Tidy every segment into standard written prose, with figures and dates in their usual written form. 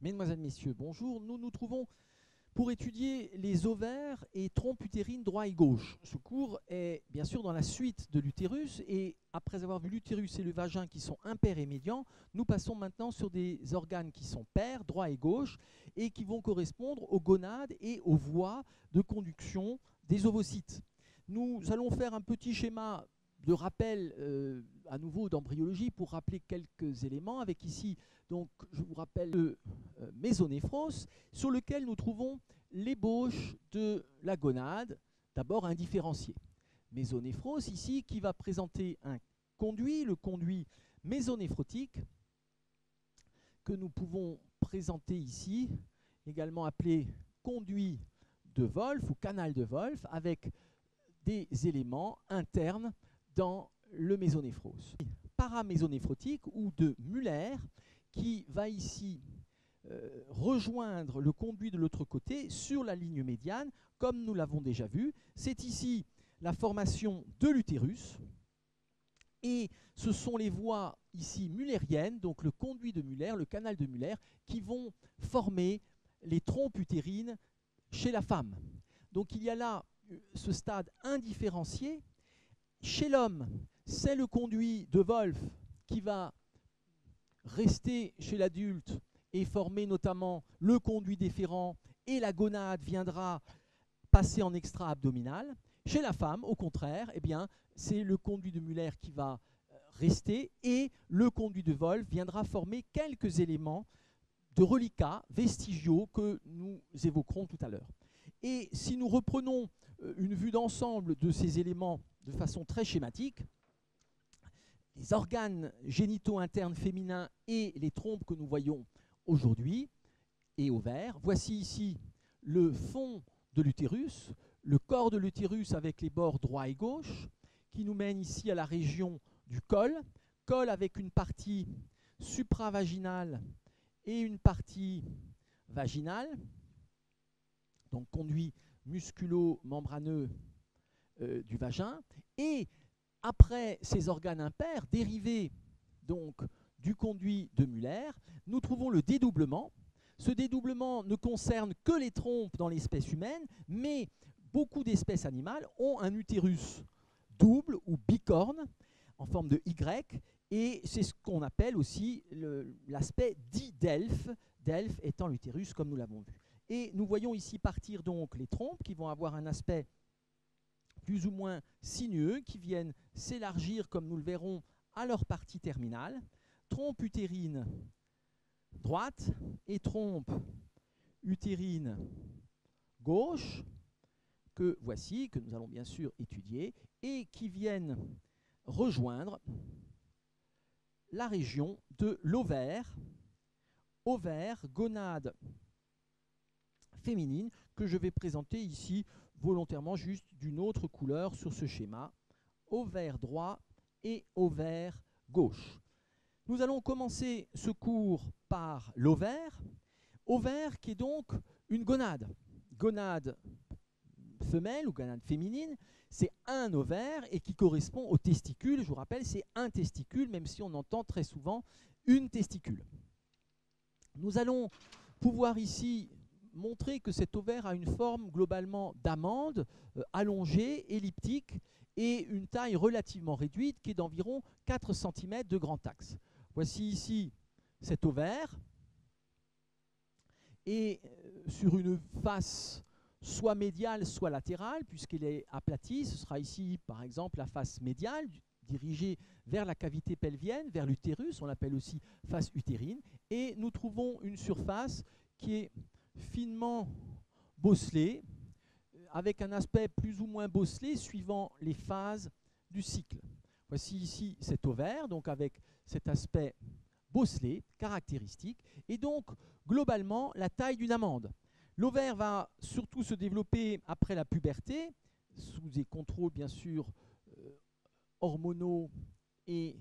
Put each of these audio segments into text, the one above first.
Mesdemoiselles, Messieurs, bonjour. Nous nous trouvons pour étudier les ovaires et trompes utérines droit et gauche. Ce cours est bien sûr dans la suite de l'utérus et après avoir vu l'utérus et le vagin qui sont impairs et médians, nous passons maintenant sur des organes qui sont pairs, droit et gauche, et qui vont correspondre aux gonades et aux voies de conduction des ovocytes. Nous allons faire un petit schéma de rappel à nouveau d'embryologie pour rappeler quelques éléments avec ici, donc je vous rappelle le mésonéphros sur lequel nous trouvons l'ébauche de la gonade, d'abord indifférenciée. Mésonéphros ici qui va présenter un conduit, le conduit mésonéphrotique que nous pouvons présenter ici, également appelé conduit de Wolff ou canal de Wolff avec des éléments internes dans le mésonéphros. Paramésonéphrotique ou de Müller qui va ici rejoindre le conduit de l'autre côté sur la ligne médiane, comme nous l'avons déjà vu. C'est ici la formation de l'utérus et ce sont les voies ici müllériennes, donc le conduit de Müller, le canal de Müller, qui vont former les trompes utérines chez la femme. Donc il y a là ce stade indifférencié. Chez l'homme, c'est le conduit de Wolff qui va rester chez l'adulte et former notamment le conduit déférent et la gonade viendra passer en extra-abdominal. Chez la femme, au contraire, eh bien, c'est le conduit de Müller qui va rester et le conduit de Wolff viendra former quelques éléments de reliquats vestigiaux que nous évoquerons tout à l'heure. Et si nous reprenons une vue d'ensemble de ces éléments de façon très schématique, les organes génitaux internes féminins et les trompes que nous voyons aujourd'hui et ovaires. Voici ici le fond de l'utérus, le corps de l'utérus avec les bords droit et gauche, qui nous mène ici à la région du col avec une partie supravaginale et une partie vaginale, donc conduit musculo-membraneux du vagin, et après ces organes impairs, dérivés donc du conduit de Müller, nous trouvons le dédoublement. Ce dédoublement ne concerne que les trompes dans l'espèce humaine, mais beaucoup d'espèces animales ont un utérus double ou bicorne en forme de Y, et c'est ce qu'on appelle aussi l'aspect dit d'Elph, d'Elph étant l'utérus comme nous l'avons vu. Et nous voyons ici partir donc les trompes qui vont avoir un aspect plus ou moins sinueux, qui viennent s'élargir, comme nous le verrons, à leur partie terminale. Trompe utérine droite et trompe utérine gauche, que voici, que nous allons bien sûr étudier, et qui viennent rejoindre la région de l'ovaire, ovaire, gonade féminine, que je vais présenter ici volontairement juste d'une autre couleur sur ce schéma, ovaire droit et ovaire gauche. Nous allons commencer ce cours par l'ovaire, ovaire qui est donc une gonade. Gonade femelle ou gonade féminine, c'est un ovaire et qui correspond au testicule. Je vous rappelle, c'est un testicule, même si on entend très souvent une testicule. Nous allons pouvoir ici montrer que cet ovaire a une forme globalement d'amande, allongée, elliptique, et une taille relativement réduite qui est d'environ 4 cm de grand axe. Voici ici cet ovaire, et sur une face soit médiale, soit latérale, puisqu'il est aplati, ce sera ici par exemple la face médiale, dirigée vers la cavité pelvienne, vers l'utérus, on l'appelle aussi face utérine, et nous trouvons une surface qui est finement bosselée, avec un aspect plus ou moins bosselé suivant les phases du cycle. Voici ici cet ovaire, donc avec cet aspect bosselé, caractéristique, et donc globalement la taille d'une amande. L'ovaire va surtout se développer après la puberté, sous des contrôles bien sûr hormonaux et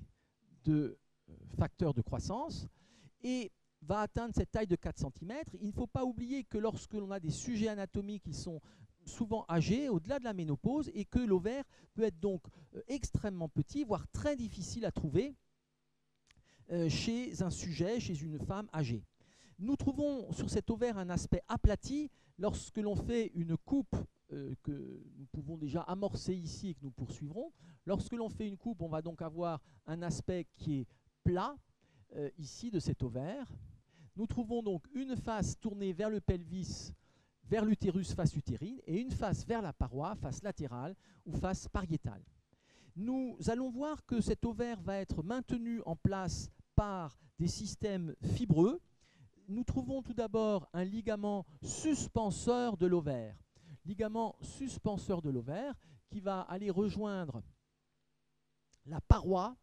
de facteurs de croissance, et va atteindre cette taille de 4 cm. Il ne faut pas oublier que lorsque l'on a des sujets anatomiques qui sont souvent âgés, au-delà de la ménopause, et que l'ovaire peut être donc extrêmement petit, voire très difficile à trouver chez un sujet, chez une femme âgée. Nous trouvons sur cet ovaire un aspect aplati lorsque l'on fait une coupe que nous pouvons déjà amorcer ici et que nous poursuivrons. Lorsque l'on fait une coupe, on va donc avoir un aspect qui est plat ici de cet ovaire. Nous trouvons donc une face tournée vers le pelvis, vers l'utérus, face utérine, et une face vers la paroi, face latérale ou face pariétale. Nous allons voir que cet ovaire va être maintenu en place par des systèmes fibreux. Nous trouvons tout d'abord un ligament suspenseur de l'ovaire. Ligament suspenseur de l'ovaire qui va aller rejoindre la paroi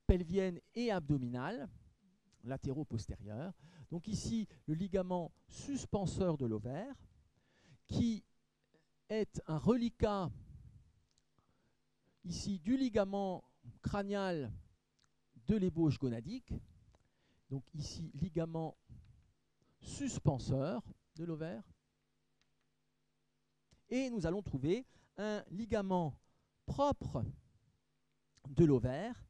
pelvienne et abdominale, latéraux-postérieur. Donc ici, le ligament suspenseur de l'ovaire, qui est un reliquat ici du ligament cranial de l'ébauche gonadique. Donc ici, ligament suspenseur de l'ovaire. Et nous allons trouver un ligament propre de l'ovaire,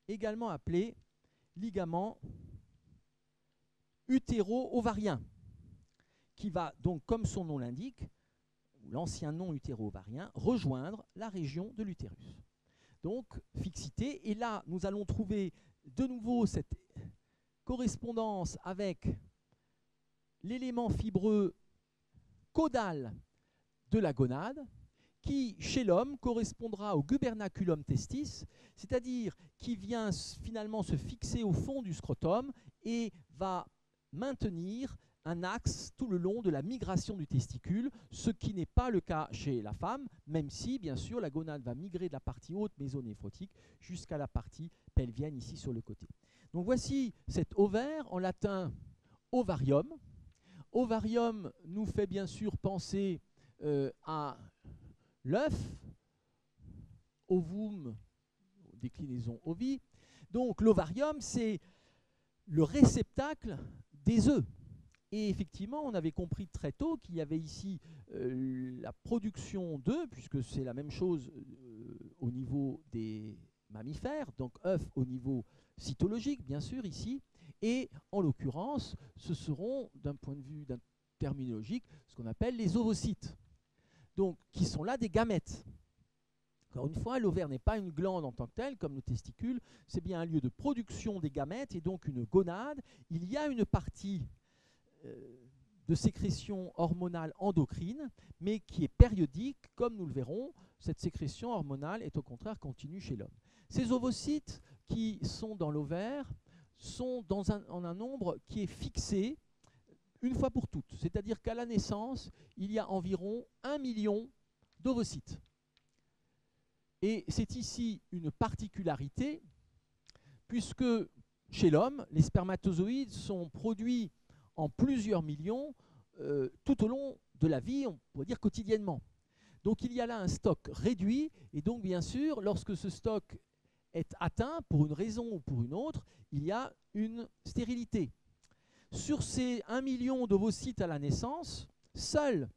également appelé ligament utéro-ovarien, qui va donc, comme son nom l'indique, l'ancien nom utéro-ovarien, rejoindre la région de l'utérus. Donc, fixité. Et là, nous allons trouver de nouveau cette correspondance avec l'élément fibreux caudal de la gonade, qui, chez l'homme, correspondra au gubernaculum testis, c'est-à-dire qui vient finalement se fixer au fond du scrotum et va maintenir un axe tout le long de la migration du testicule, ce qui n'est pas le cas chez la femme, même si, bien sûr, la gonade va migrer de la partie haute mésonéphrotique jusqu'à la partie pelvienne, ici sur le côté. Donc voici cet ovaire, en latin ovarium. Ovarium nous fait bien sûr penser à l'œuf, ovum, déclinaison ovi. Donc l'ovarium, c'est le réceptacle des œufs. Et effectivement, on avait compris très tôt qu'il y avait ici la production d'œufs, puisque c'est la même chose au niveau des mammifères, donc œufs au niveau cytologique, bien sûr, ici. Et en l'occurrence, ce seront, d'un point de vue terminologique, ce qu'on appelle les ovocytes, donc qui sont là des gamètes. Encore une fois, l'ovaire n'est pas une glande en tant que telle, comme le testicule, c'est bien un lieu de production des gamètes et donc une gonade. Il y a une partie de sécrétion hormonale endocrine, mais qui est périodique, comme nous le verrons. Cette sécrétion hormonale est au contraire continue chez l'homme. Ces ovocytes qui sont dans l'ovaire sont en un nombre qui est fixé une fois pour toutes. C'est-à-dire qu'à la naissance, il y a environ 1 million d'ovocytes. Et c'est ici une particularité, puisque chez l'homme, les spermatozoïdes sont produits en plusieurs millions tout au long de la vie, on pourrait dire quotidiennement. Donc il y a là un stock réduit, et donc bien sûr, lorsque ce stock est atteint, pour une raison ou pour une autre, il y a une stérilité. Sur ces 1 million d'ovocytes à la naissance, seuls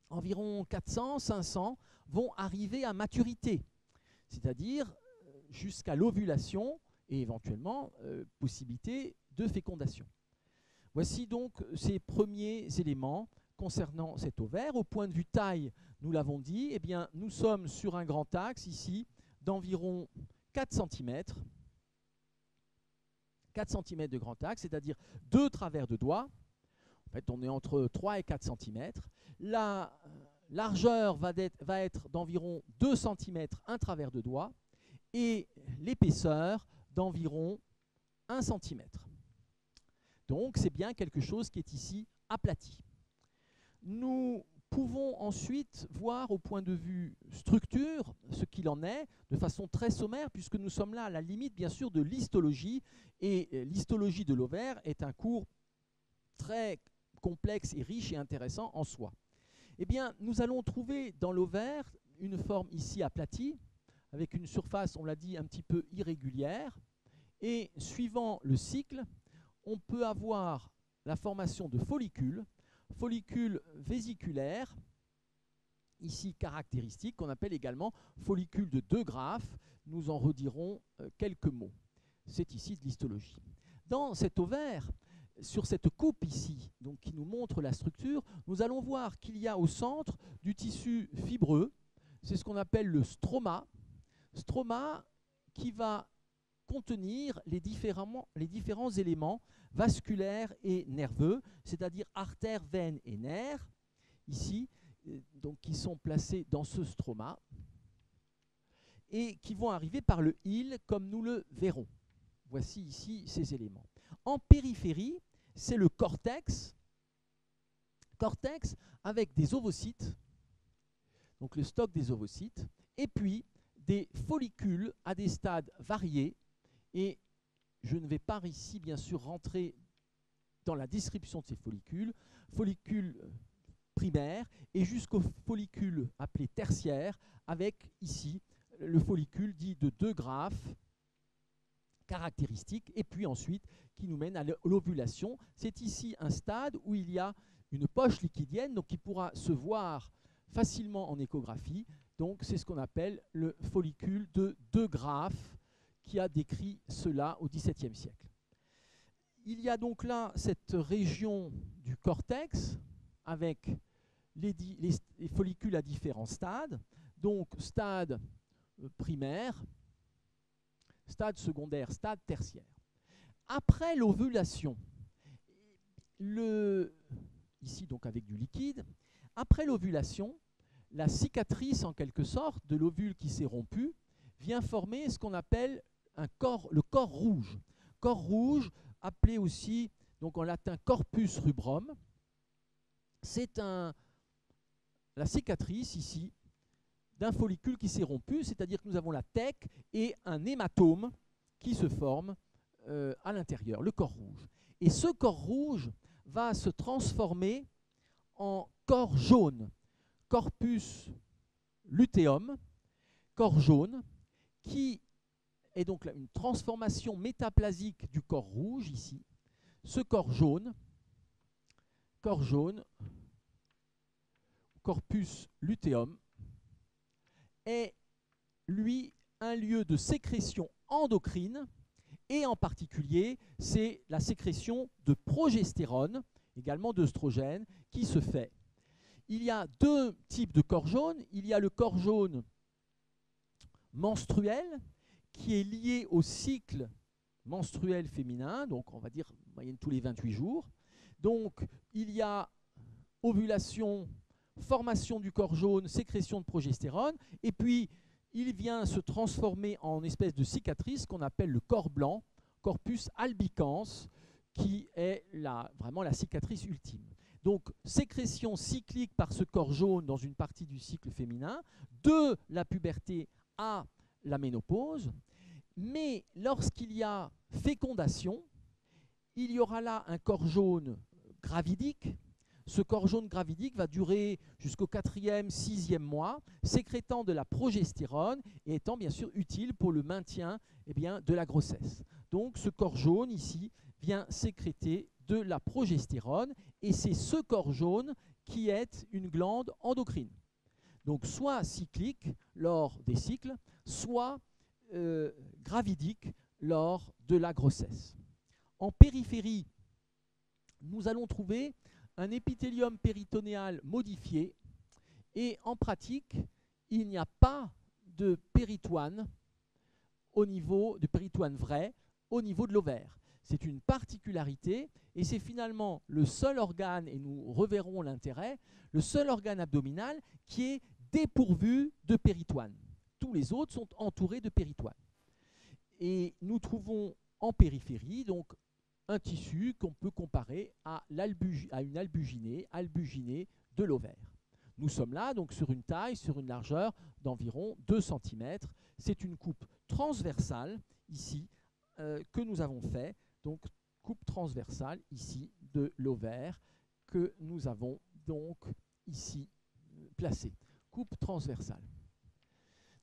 environ 400, 500 vont arriver à maturité, c'est-à-dire jusqu'à l'ovulation et éventuellement possibilité de fécondation. Voici donc ces premiers éléments concernant cet ovaire. Au point de vue taille, nous l'avons dit, eh bien, nous sommes sur un grand axe ici d'environ 4 cm. 4 cm de grand axe, c'est-à-dire 2 travers de doigt. En fait, on est entre 3 et 4 cm. La largeur va être d'environ 2 cm, un travers de doigt, et l'épaisseur d'environ 1 cm. Donc, c'est bien quelque chose qui est ici aplati. Nous pouvons ensuite voir au point de vue structure ce qu'il en est de façon très sommaire, puisque nous sommes là à la limite, bien sûr, de l'histologie. Et l'histologie de l'ovaire est un cours très complexe et riche et intéressant en soi. Eh bien, nous allons trouver dans l'ovaire une forme ici aplatie, avec une surface, on l'a dit, un petit peu irrégulière. Et suivant le cycle, on peut avoir la formation de follicules vésiculaires, ici caractéristiques, qu'on appelle également follicules de De Graaf. Nous en redirons quelques mots. c'est ici de l'histologie. Dans cet ovaire, sur cette coupe ici, donc qui nous montre la structure, nous allons voir qu'il y a au centre du tissu fibreux, c'est ce qu'on appelle le stroma, qui va contenir les différents éléments vasculaires et nerveux, c'est-à-dire artères, veines et nerfs, ici, donc qui sont placés dans ce stroma, et qui vont arriver par le hile, comme nous le verrons. Voici ici ces éléments. En périphérie, c'est le cortex avec des ovocytes, donc le stock des ovocytes, et puis des follicules à des stades variés. Et je ne vais pas ici, bien sûr, rentrer dans la description de ces follicules primaires et jusqu'aux follicules appelés tertiaires, avec ici le follicule dit de 2 graphes caractéristiques, et puis ensuite qui nous mène à l'ovulation. C'est ici un stade où il y a une poche liquidienne, donc qui pourra se voir facilement en échographie. Donc c'est ce qu'on appelle le follicule de 2 graphes, qui a décrit cela au XVIIe siècle. Il y a donc là cette région du cortex avec les follicules à différents stades. Donc stade primaire, stade secondaire, stade tertiaire. Après l'ovulation, ici donc avec du liquide, après l'ovulation, la cicatrice en quelque sorte de l'ovule qui s'est rompu vient former ce qu'on appelle le corps rouge. Corps rouge, appelé aussi donc en latin corpus rubrum. C'est la cicatrice ici d'un follicule qui s'est rompu, c'est-à-dire que nous avons la thèque et un hématome qui se forme à l'intérieur, le corps rouge. Et ce corps rouge va se transformer en corps jaune, corpus luteum, corps jaune, qui est donc une transformation métaplasique du corps rouge ici. Ce corps jaune, corpus luteum, est lui un lieu de sécrétion endocrine, et en particulier c'est la sécrétion de progestérone, également d'œstrogène, qui se fait. Il y a 2 types de corps jaunes. Il y a le corps jaune menstruel, qui est lié au cycle menstruel féminin, donc on va dire en moyenne tous les 28 jours. Donc il y a ovulation, formation du corps jaune, sécrétion de progestérone, et puis il vient se transformer en espèce de cicatrice qu'on appelle le corps blanc, corpus albicans, qui est vraiment la cicatrice ultime. Donc sécrétion cyclique par ce corps jaune dans une partie du cycle féminin, de la puberté à la ménopause, mais lorsqu'il y a fécondation, il y aura là un corps jaune gravidique. Ce corps jaune gravidique va durer jusqu'au 4e, 6e mois, sécrétant de la progestérone et étant bien sûr utile pour le maintien de la grossesse. Donc ce corps jaune ici vient sécréter de la progestérone, et c'est ce corps jaune qui est une glande endocrine. Donc soit cyclique lors des cycles, soit gravidique lors de la grossesse. En périphérie, nous allons trouver un épithélium péritonéal modifié, et en pratique, il n'y a pas de péritoine vrai au niveau de l'ovaire. C'est une particularité, et c'est finalement le seul organe, et nous reverrons l'intérêt, le seul organe abdominal qui est dépourvu de péritoine. Tous les autres sont entourés de péritoine. Et nous trouvons en périphérie donc un tissu qu'on peut comparer à une albuginée de l'ovaire. Nous sommes là donc sur une taille, sur une largeur d'environ 2 cm. C'est une coupe transversale ici que nous avons fait, donc coupe transversale ici de l'ovaire que nous avons donc ici placée. Coupe transversale.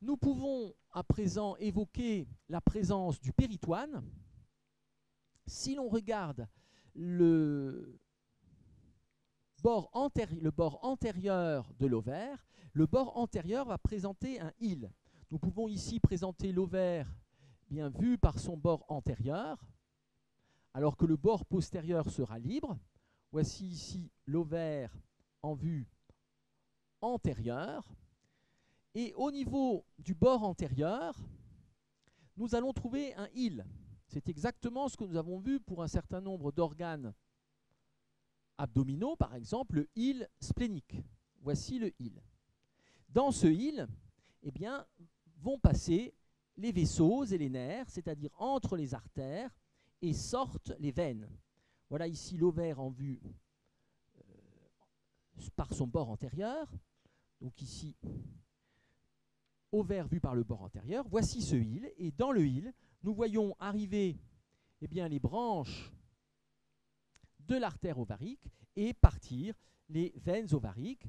Nous pouvons à présent évoquer la présence du péritoine. Si l'on regarde le bord antérieur de l'ovaire, le bord antérieur va présenter un hile. Nous pouvons ici présenter l'ovaire bien vu par son bord antérieur, alors que le bord postérieur sera libre. Voici ici l'ovaire en vue antérieure. Et au niveau du bord antérieur, nous allons trouver un île. C'est exactement ce que nous avons vu pour un certain nombre d'organes abdominaux, par exemple le île splénique. Voici le île. Dans ce île, eh bien, vont passer les vaisseaux et les nerfs, c'est-à-dire entre les artères, et sortent les veines. Voilà ici l'ovaire en vue par son bord antérieur. Donc ici, ovaire vu par le bord antérieur. Voici ce île, et dans le île, nous voyons arriver eh bien, les branches de l'artère ovarique et partir les veines ovariques,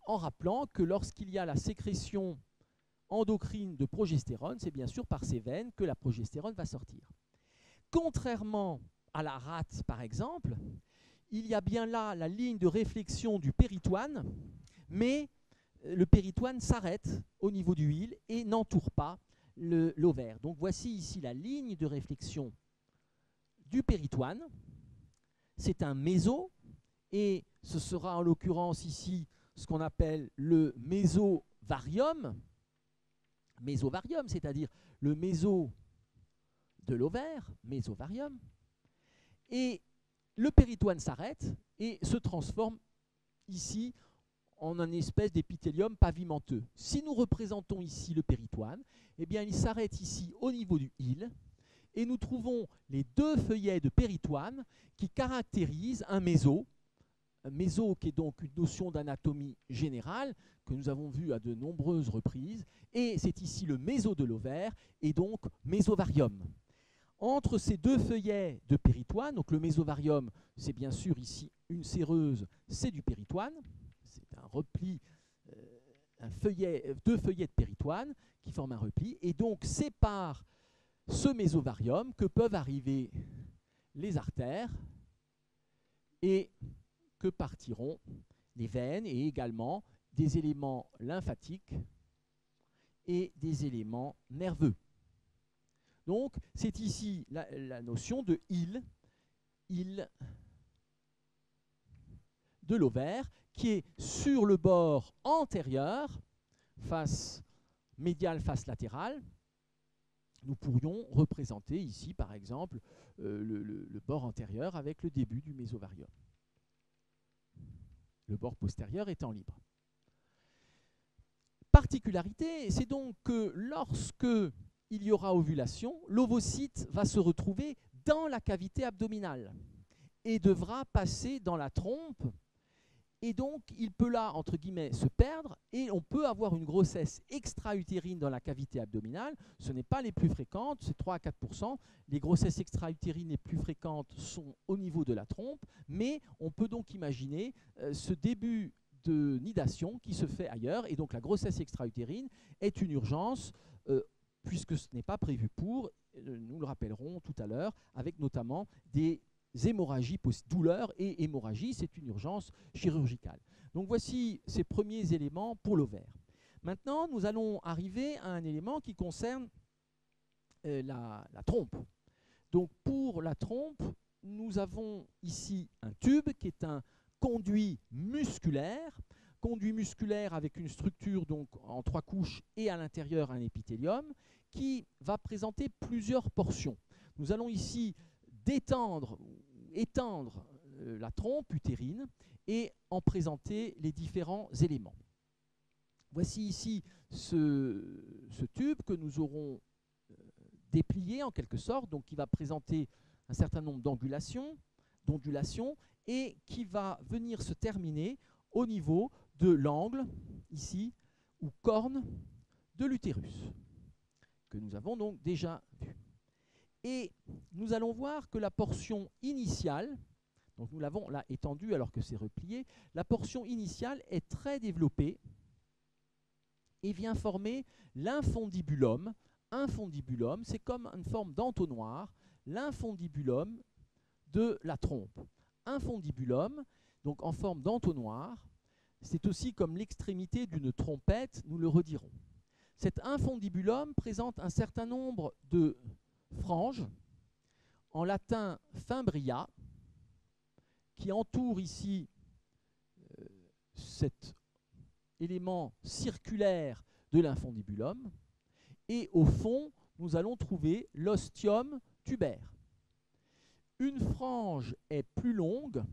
en rappelant que lorsqu'il y a la sécrétion endocrine de progestérone, c'est bien sûr par ces veines que la progestérone va sortir. Contrairement à la rate, par exemple, il y a bien là la ligne de réflexion du péritoine, mais le péritoine s'arrête au niveau du île et n'entoure pas l'ovaire. Donc voici ici la ligne de réflexion du péritoine. C'est un méso, et ce sera en l'occurrence ici ce qu'on appelle le mésovarium. Mésovarium, c'est-à-dire le méso de l'ovaire, mésovarium. Et le péritoine s'arrête et se transforme ici en une espèce d'épithélium pavimenteux. Si nous représentons ici le péritoine, eh bien il s'arrête ici au niveau du île, et nous trouvons les deux feuillets de péritoine qui caractérisent un méso qui est donc une notion d'anatomie générale que nous avons vue à de nombreuses reprises, et c'est ici le méso de l'ovaire, et donc mésovarium. Entre ces deux feuillets de péritoine, donc le mésovarium, c'est bien sûr ici une séreuse, c'est du péritoine, c'est un repli, deux feuillets de péritoine qui forment un repli, et donc c'est par ce mésovarium que peuvent arriver les artères et que partiront les veines, et également des éléments lymphatiques et des éléments nerveux. Donc, c'est ici la notion de île de l'ovaire, qui est sur le bord antérieur, face médiale, face latérale. Nous pourrions représenter ici, par exemple, le bord antérieur avec le début du mésovarium. Le bord postérieur étant libre. Particularité, c'est donc que lorsque il y aura ovulation, l'ovocyte va se retrouver dans la cavité abdominale et devra passer dans la trompe, et donc il peut là, entre guillemets, se perdre, et on peut avoir une grossesse extra-utérine dans la cavité abdominale. Ce n'est pas les plus fréquentes, c'est 3 à 4%. Les grossesses extra-utérines les plus fréquentes sont au niveau de la trompe, mais on peut donc imaginer ce début de nidation qui se fait ailleurs, et donc la grossesse extra-utérine est une urgence, puisque ce n'est pas prévu pour, nous le rappellerons tout à l'heure, avec notamment des hémorragies, douleurs et hémorragie, c'est une urgence chirurgicale. Donc voici ces premiers éléments pour l'ovaire. Maintenant, nous allons arriver à un élément qui concerne la trompe. Donc pour la trompe, nous avons ici un tube qui est un conduit musculaire avec une structure donc en 3 couches et à l'intérieur un épithélium qui va présenter plusieurs portions. Nous allons ici étendre la trompe utérine et en présenter les différents éléments. Voici ici ce tube que nous aurons déplié en quelque sorte, donc qui va présenter un certain nombre d'ondulations et qui va venir se terminer au niveau de l'angle, ici, ou corne de l'utérus, que nous avons donc déjà vu. Et nous allons voir que la portion initiale, donc nous l'avons là étendue alors que c'est replié, la portion initiale est très développée et vient former l'infondibulum. Infondibulum, c'est comme une forme d'entonnoir, l'infondibulum de la trompe. Infondibulum, donc en forme d'entonnoir, c'est aussi comme l'extrémité d'une trompette, nous le redirons. Cet infundibulum présente un certain nombre de franges, en latin fimbria, qui entourent ici cet élément circulaire de l'infundibulum. Et au fond, nous allons trouver l'ostium tubaire. Une frange est plus longue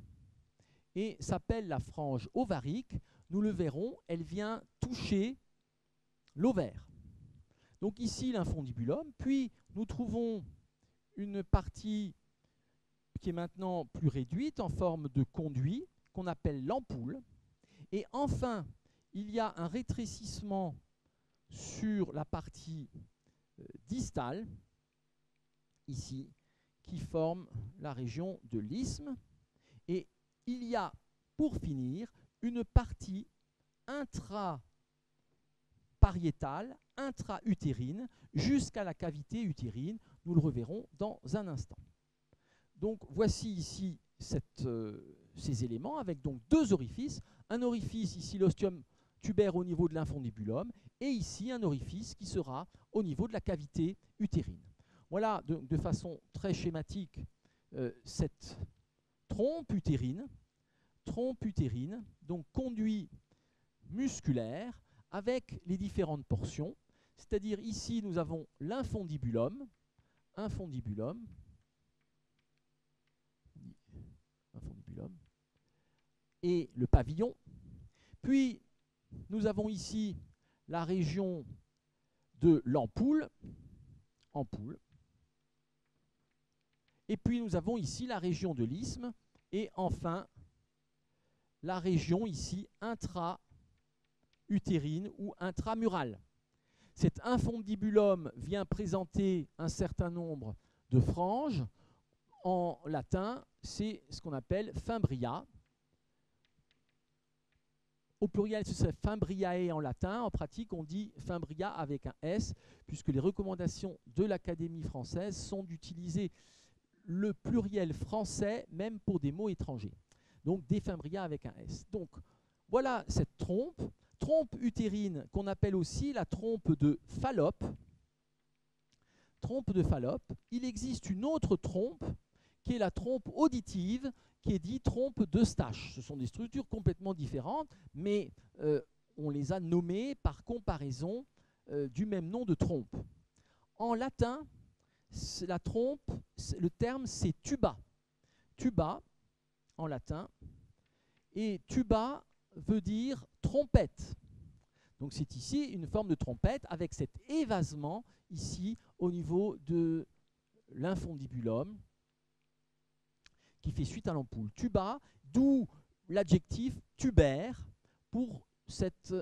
et s'appelle la frange ovarique. Nous le verrons, elle vient toucher l'ovaire. Donc ici l'infundibulum, puis nous trouvons une partie qui est maintenant plus réduite en forme de conduit qu'on appelle l'ampoule. Et enfin, il y a un rétrécissement sur la partie distale, ici, qui forme la région de l'isthme. Et il y a, pour finir, une partie intrapariétale, intra-utérine, jusqu'à la cavité utérine. Nous le reverrons dans un instant. Donc voici ici ces éléments avec donc deux orifices. Un orifice, ici l'ostium tubaire au niveau de l'infundibulum, et ici un orifice qui sera au niveau de la cavité utérine. Voilà de façon très schématique cette trompe utérine, donc conduit musculaire avec les différentes portions. C'est-à-dire ici nous avons l'infundibulum, et le pavillon. Puis nous avons ici la région de l'ampoule, et puis nous avons ici la région de l'isthme, et enfin la région ici intra-utérine ou intramurale. Cet infundibulum vient présenter un certain nombre de franges. En latin, c'est ce qu'on appelle fimbria. Au pluriel, ce serait fimbriae en latin. En pratique, on dit fimbria avec un S, puisque les recommandations de l'Académie française sont d'utiliser le pluriel français, même pour des mots étrangers. Donc, des fimbria avec un S. Donc, voilà cette trompe utérine qu'on appelle aussi la trompe de Fallope. Il existe une autre trompe qui est la trompe auditive, qui est dite trompe d'Eustache. Ce sont des structures complètement différentes, mais on les a nommées par comparaison du même nom de trompe. En latin, la trompe, le terme c'est tuba. Tuba, en latin. Et tuba veut dire trompette. Donc c'est ici une forme de trompette avec cet évasement ici au niveau de l'infundibulum qui fait suite à l'ampoule. Tuba, d'où l'adjectif tubaire pour cette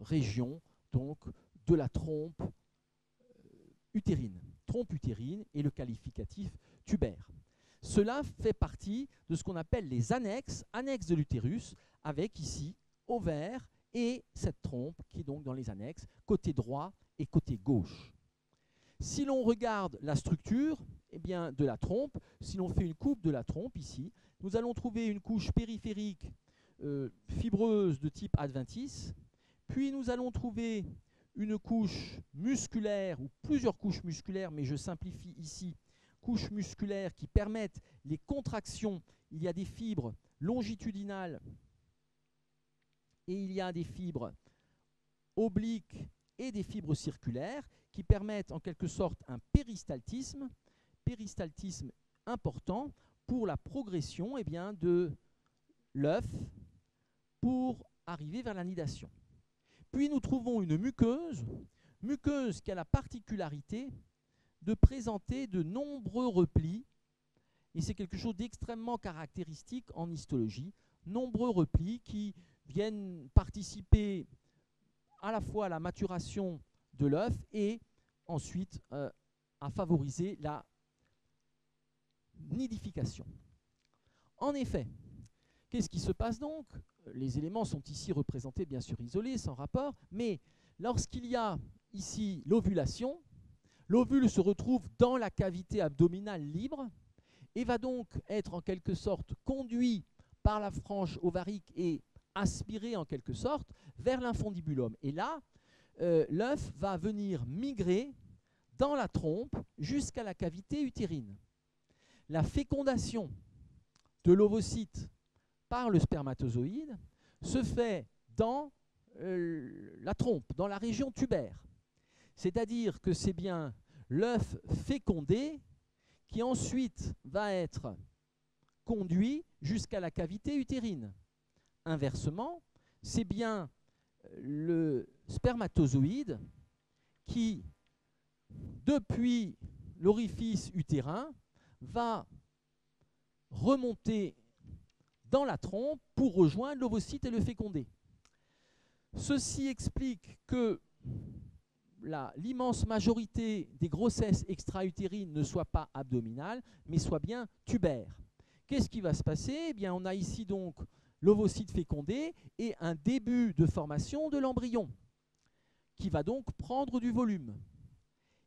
région donc de la trompe utérine. Trompe utérine et le qualificatif tubaire. Cela fait partie de ce qu'on appelle les annexes de l'utérus, avec ici ovaire et cette trompe qui est donc dans les annexes, côté droit et côté gauche. Si l'on regarde la structure de la trompe, si l'on fait une coupe de la trompe ici, nous allons trouver une couche périphérique fibreuse de type adventice, puis nous allons trouver une couche musculaire ou plusieurs couches musculaires, mais je simplifie ici, couches musculaires qui permettent les contractions. Il y a des fibres longitudinales et il y a des fibres obliques et des fibres circulaires qui permettent en quelque sorte un péristaltisme important pour la progression de l'œuf pour arriver vers la nidation. Puis nous trouvons une muqueuse qui a la particularité de présenter de nombreux replis, et c'est quelque chose d'extrêmement caractéristique en histologie, nombreux replis qui viennent participer à la fois à la maturation de l'œuf et ensuite à favoriser la nidification. En effet, qu'est-ce qui se passe donc? Les éléments sont ici représentés bien sûr isolés, sans rapport, mais lorsqu'il y a ici l'ovulation, l'ovule se retrouve dans la cavité abdominale libre et va donc être en quelque sorte conduit par la frange ovarique et aspiré en quelque sorte vers l'infundibulum. Et là, l'œuf va venir migrer dans la trompe jusqu'à la cavité utérine. La fécondation de l'ovocyte par le spermatozoïde se fait dans la trompe, dans la région tubaire. C'est-à-dire que c'est bien l'œuf fécondé qui ensuite va être conduit jusqu'à la cavité utérine. Inversement, c'est bien le spermatozoïde qui, depuis l'orifice utérin, va remonter dans la trompe pour rejoindre l'ovocyte et le féconder. Ceci explique que l'immense majorité des grossesses extra-utérines ne soit pas abdominales, mais soit bien tubaires. Qu'est-ce qui va se passer? Eh bien, on a ici donc l'ovocyte fécondé et un début de formation de l'embryon qui va donc prendre du volume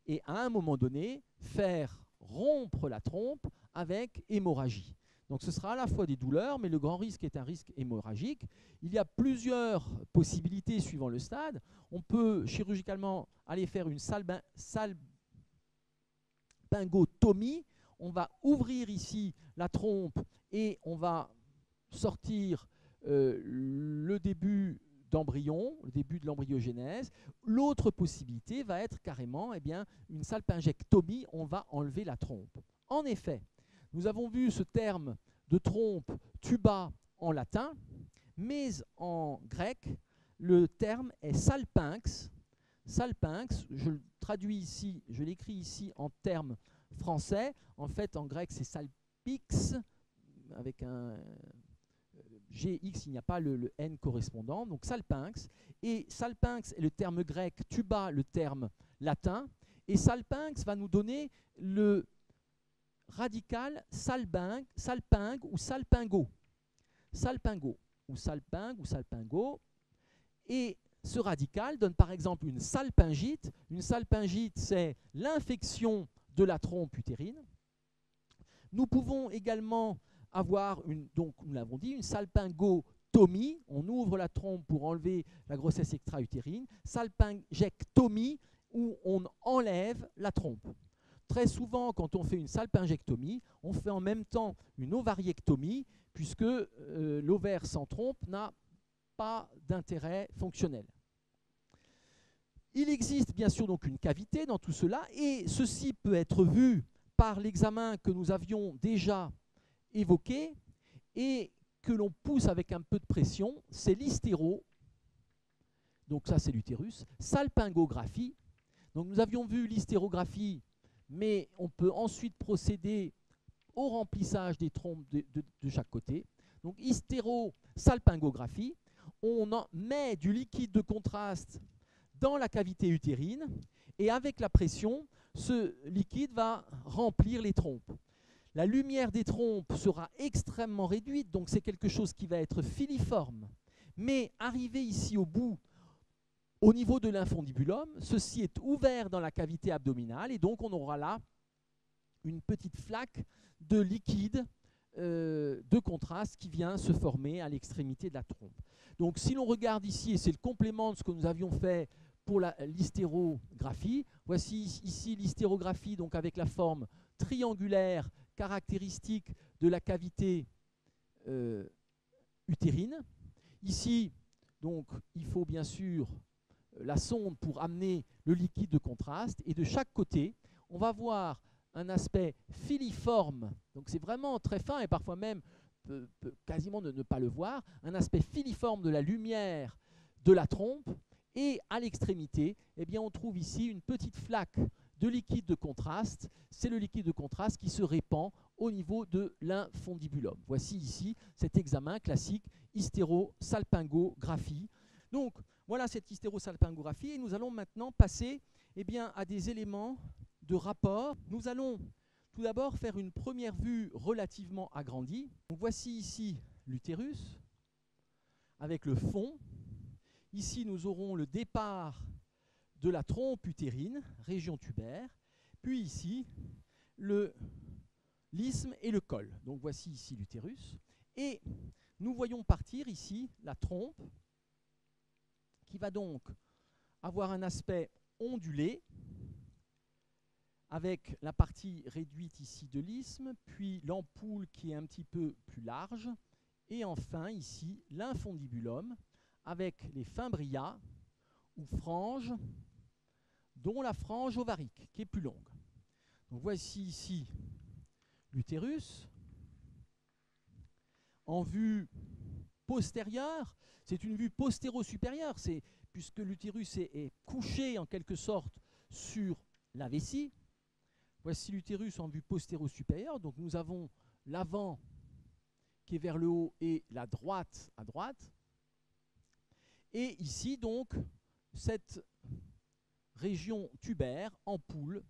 et à un moment donné faire rompre la trompe avec hémorragie. Donc ce sera à la fois des douleurs, mais le grand risque est un risque hémorragique. Il y a plusieurs possibilités suivant le stade. On peut chirurgicalement aller faire une salpingotomie. On va ouvrir ici la trompe et on va sortir le début d'embryon, le début de l'embryogénèse. L'autre possibilité va être carrément une salpingectomie. On va enlever la trompe. En effet, nous avons vu ce terme de trompe tuba en latin, mais en grec, le terme est salpinx. Salpinx, je le traduis ici, je l'écris ici en termes français. En fait, en grec, c'est salpix, avec un GX, il n'y a pas le N correspondant, donc salpinx. Et salpinx est le terme grec, tuba le terme latin, et salpinx va nous donner le radical salpingue ou salpingo. Salpingo ou salpingue ou salpingo. Et ce radical donne par exemple une salpingite. Une salpingite, c'est l'infection de la trompe utérine. Nous pouvons également avoir, donc nous l'avons dit, une salpingotomie. On ouvre la trompe pour enlever la grossesse extra-utérine. Salpingectomie, où on enlève la trompe. Très souvent, quand on fait une salpingectomie, on fait en même temps une ovariectomie, puisque l'ovaire sans trompe n'a pas d'intérêt fonctionnel. Il existe bien sûr donc une cavité dans tout cela, et ceci peut être vu par l'examen que nous avions déjà évoqué et que l'on pousse avec un peu de pression, c'est l'hystéro, donc ça c'est l'utérus, salpingographie. Donc nous avions vu l'hystérographie, mais on peut ensuite procéder au remplissage des trompes de chaque côté. Donc hystérosalpingographie, on en met du liquide de contraste dans la cavité utérine et avec la pression, ce liquide va remplir les trompes. La lumière des trompes sera extrêmement réduite, donc c'est quelque chose qui va être filiforme. Mais arrivé ici au bout, au niveau de l'infundibulum, ceci est ouvert dans la cavité abdominale et donc on aura là une petite flaque de liquide de contraste qui vient se former à l'extrémité de la trompe. Donc si l'on regarde ici, et c'est le complément de ce que nous avions fait pour l'hystérographie, voici ici l'hystérographie donc avec la forme triangulaire caractéristique de la cavité utérine. Ici, donc, il faut bien sûr la sonde pour amener le liquide de contraste. Et de chaque côté, on va voir un aspect filiforme. Donc c'est vraiment très fin et parfois même quasiment ne pas le voir. Un aspect filiforme de la lumière de la trompe. Et à l'extrémité, eh bien, on trouve ici une petite flaque de liquide de contraste. C'est le liquide de contraste qui se répand au niveau de l'infundibulum. Voici ici cet examen classique hystérosalpingographie. Donc voilà cette hystérosalpingographie et nous allons maintenant passer à des éléments de rapport. Nous allons tout d'abord faire une première vue relativement agrandie. Donc voici ici l'utérus avec le fond. Ici nous aurons le départ de la trompe utérine, région tubaire, puis ici l'isthme et le col. Donc voici ici l'utérus. Et nous voyons partir ici la trompe qui va donc avoir un aspect ondulé, avec la partie réduite ici de l'isthme, puis l'ampoule qui est un petit peu plus large, et enfin ici l'infondibulum, avec les fimbrias ou franges, dont la frange ovarique, qui est plus longue. Donc voici ici l'utérus. En vue postérieure, c'est une vue postéro-supérieure, puisque l'utérus est couché en quelque sorte sur la vessie. Voici l'utérus en vue postéro-supérieure. Donc nous avons l'avant qui est vers le haut et la droite à droite. Et ici donc cette région tubaire, ampoule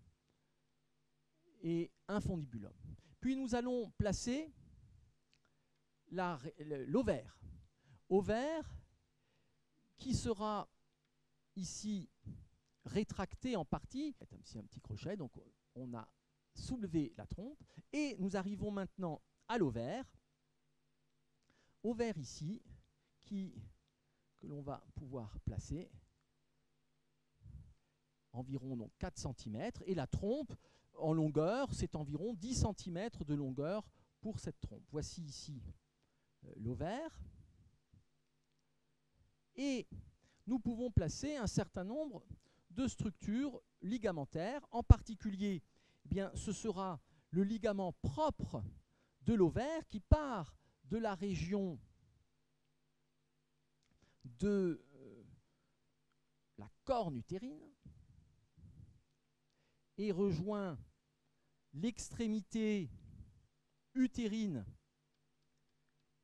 et infondibulum. Puis nous allons placer l'ovaire. Ovaire qui sera ici rétracté en partie. Ici un petit crochet, donc on a soulevé la trompe. Et nous arrivons maintenant à l'ovaire. Ovaire ici, que l'on va pouvoir placer environ donc 4 cm. Et la trompe, en longueur, c'est environ 10 cm de longueur pour cette trompe. Voici ici l'ovaire. Et nous pouvons placer un certain nombre de structures ligamentaires. En particulier, eh bien, ce sera le ligament propre de l'ovaire qui part de la région de la corne utérine et rejoint l'extrémité utérine,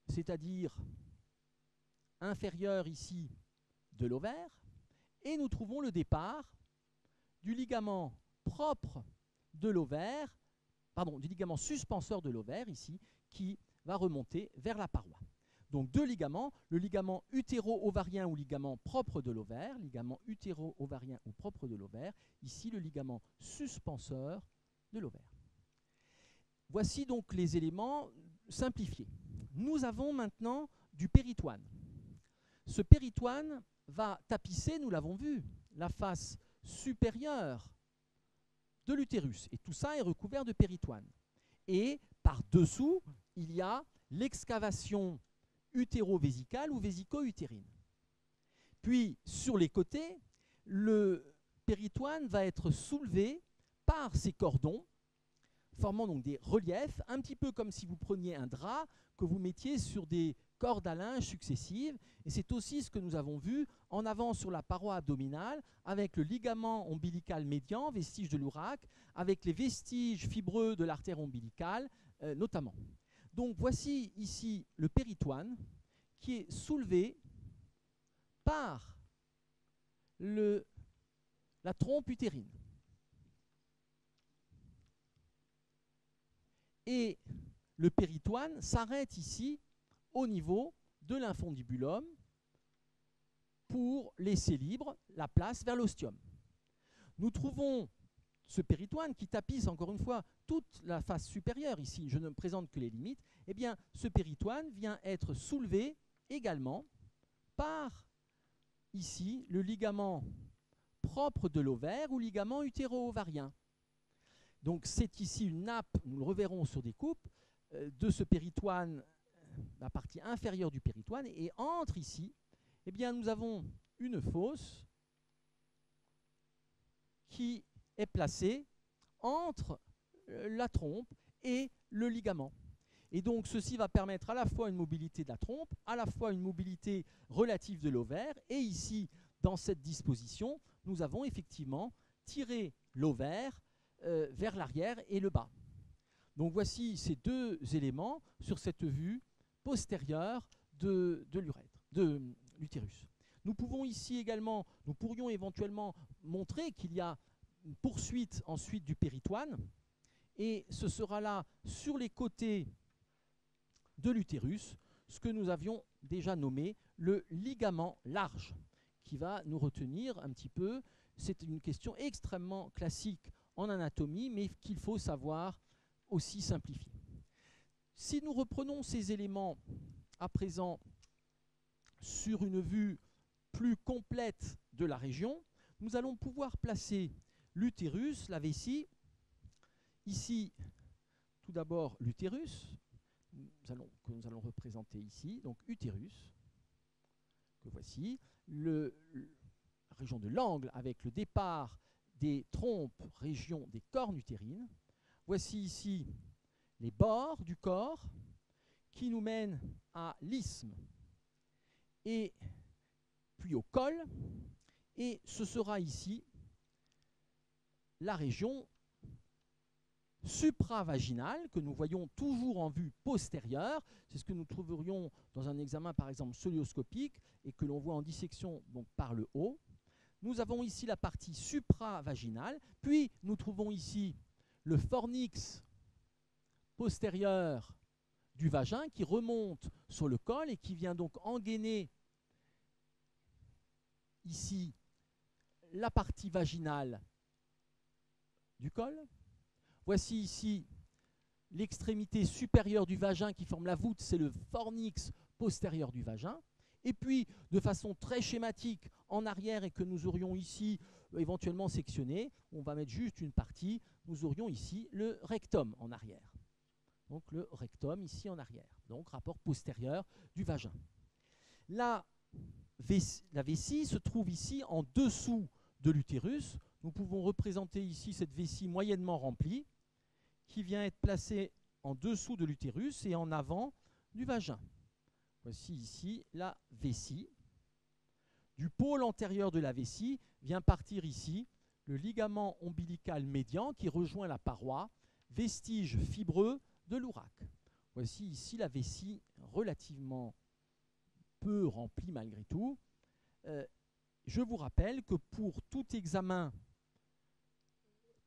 c'est-à-dire inférieure ici de l'ovaire, et nous trouvons le départ du ligament propre de l'ovaire, pardon, du ligament suspenseur de l'ovaire ici, qui va remonter vers la paroi. Donc deux ligaments, le ligament utéro-ovarien ou ligament propre de l'ovaire, ligament utéro-ovarien ou propre de l'ovaire, ici le ligament suspenseur de l'ovaire. Voici donc les éléments simplifiés. Nous avons maintenant du péritoine. Ce péritoine va tapisser, nous l'avons vu, la face supérieure de l'utérus. Et tout ça est recouvert de péritoine. Et par-dessous, il y a l'excavation utéro-vésicale ou vésico-utérine. Puis, sur les côtés, le péritoine va être soulevé par ces cordons, formant donc des reliefs, un petit peu comme si vous preniez un drap que vous mettiez sur des cordes à linge successives. Et c'est aussi ce que nous avons vu en avant sur la paroi abdominale, avec le ligament ombilical médian, vestige de l'ouraque, avec les vestiges fibreux de l'artère ombilicale, notamment. Donc voici ici le péritoine qui est soulevé par la trompe utérine. Et le péritoine s'arrête ici au niveau de l'infondibulum pour laisser libre la place vers l'ostium. Nous trouvons ce péritoine qui tapisse encore une fois toute la face supérieure ici, je ne me présente que les limites. Eh bien, ce péritoine vient être soulevé également par ici le ligament propre de l'ovaire ou ligament utéro-ovarien. Donc c'est ici une nappe, nous le reverrons sur des coupes, de ce péritoine, la partie inférieure du péritoine, et entre ici, eh bien, nous avons une fosse qui est placée entre la trompe et le ligament. Et donc ceci va permettre à la fois une mobilité de la trompe, à la fois une mobilité relative de l'ovaire, et ici, dans cette disposition, nous avons effectivement tiré l'ovaire vers l'arrière et le bas. Donc voici ces deux éléments sur cette vue postérieure de l'utérus. Nous pouvons ici également, nous pourrions éventuellement montrer qu'il y a une poursuite ensuite du péritoine, et ce sera là sur les côtés de l'utérus, ce que nous avions déjà nommé le ligament large, qui va nous retenir un petit peu. C'est une question extrêmement classique en anatomie, mais qu'il faut savoir aussi simplifier. Si nous reprenons ces éléments à présent sur une vue plus complète de la région, nous allons pouvoir placer l'utérus, la vessie. Ici, tout d'abord, l'utérus, que nous allons représenter ici, donc utérus, que voici, la région de l'angle avec le départ des trompes, région des cornes utérines. Voici ici les bords du corps qui nous mènent à l'isthme et puis au col. Et ce sera ici la région supravaginale que nous voyons toujours en vue postérieure. C'est ce que nous trouverions dans un examen par exemple scolioscopique et que l'on voit en dissection donc par le haut. Nous avons ici la partie supravaginale, puis nous trouvons ici le fornix postérieur du vagin qui remonte sur le col et qui vient donc engainer ici la partie vaginale du col. Voici ici l'extrémité supérieure du vagin qui forme la voûte, c'est le fornix postérieur du vagin. Et puis, de façon très schématique, en arrière, et que nous aurions ici éventuellement sectionné, on va mettre juste une partie, nous aurions ici le rectum en arrière. Donc le rectum ici en arrière, donc rapport postérieur du vagin. La vessie se trouve ici en dessous de l'utérus. Nous pouvons représenter ici cette vessie moyennement remplie qui vient être placée en dessous de l'utérus et en avant du vagin. Voici ici la vessie. Du pôle antérieur de la vessie vient partir ici le ligament ombilical médian qui rejoint la paroi, vestige fibreux de l'ourac. Voici ici la vessie relativement peu remplie malgré tout. Je vous rappelle que pour tout examen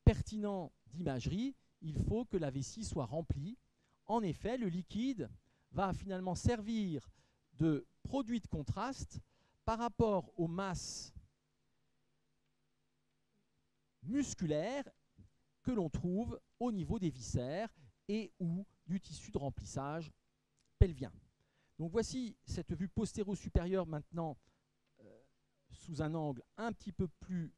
pertinent d'imagerie, il faut que la vessie soit remplie. En effet, le liquide va finalement servir de produit de contraste par rapport aux masses musculaires que l'on trouve au niveau des viscères et ou du tissu de remplissage pelvien. Donc voici cette vue postéro-supérieure maintenant sous un angle un petit peu plus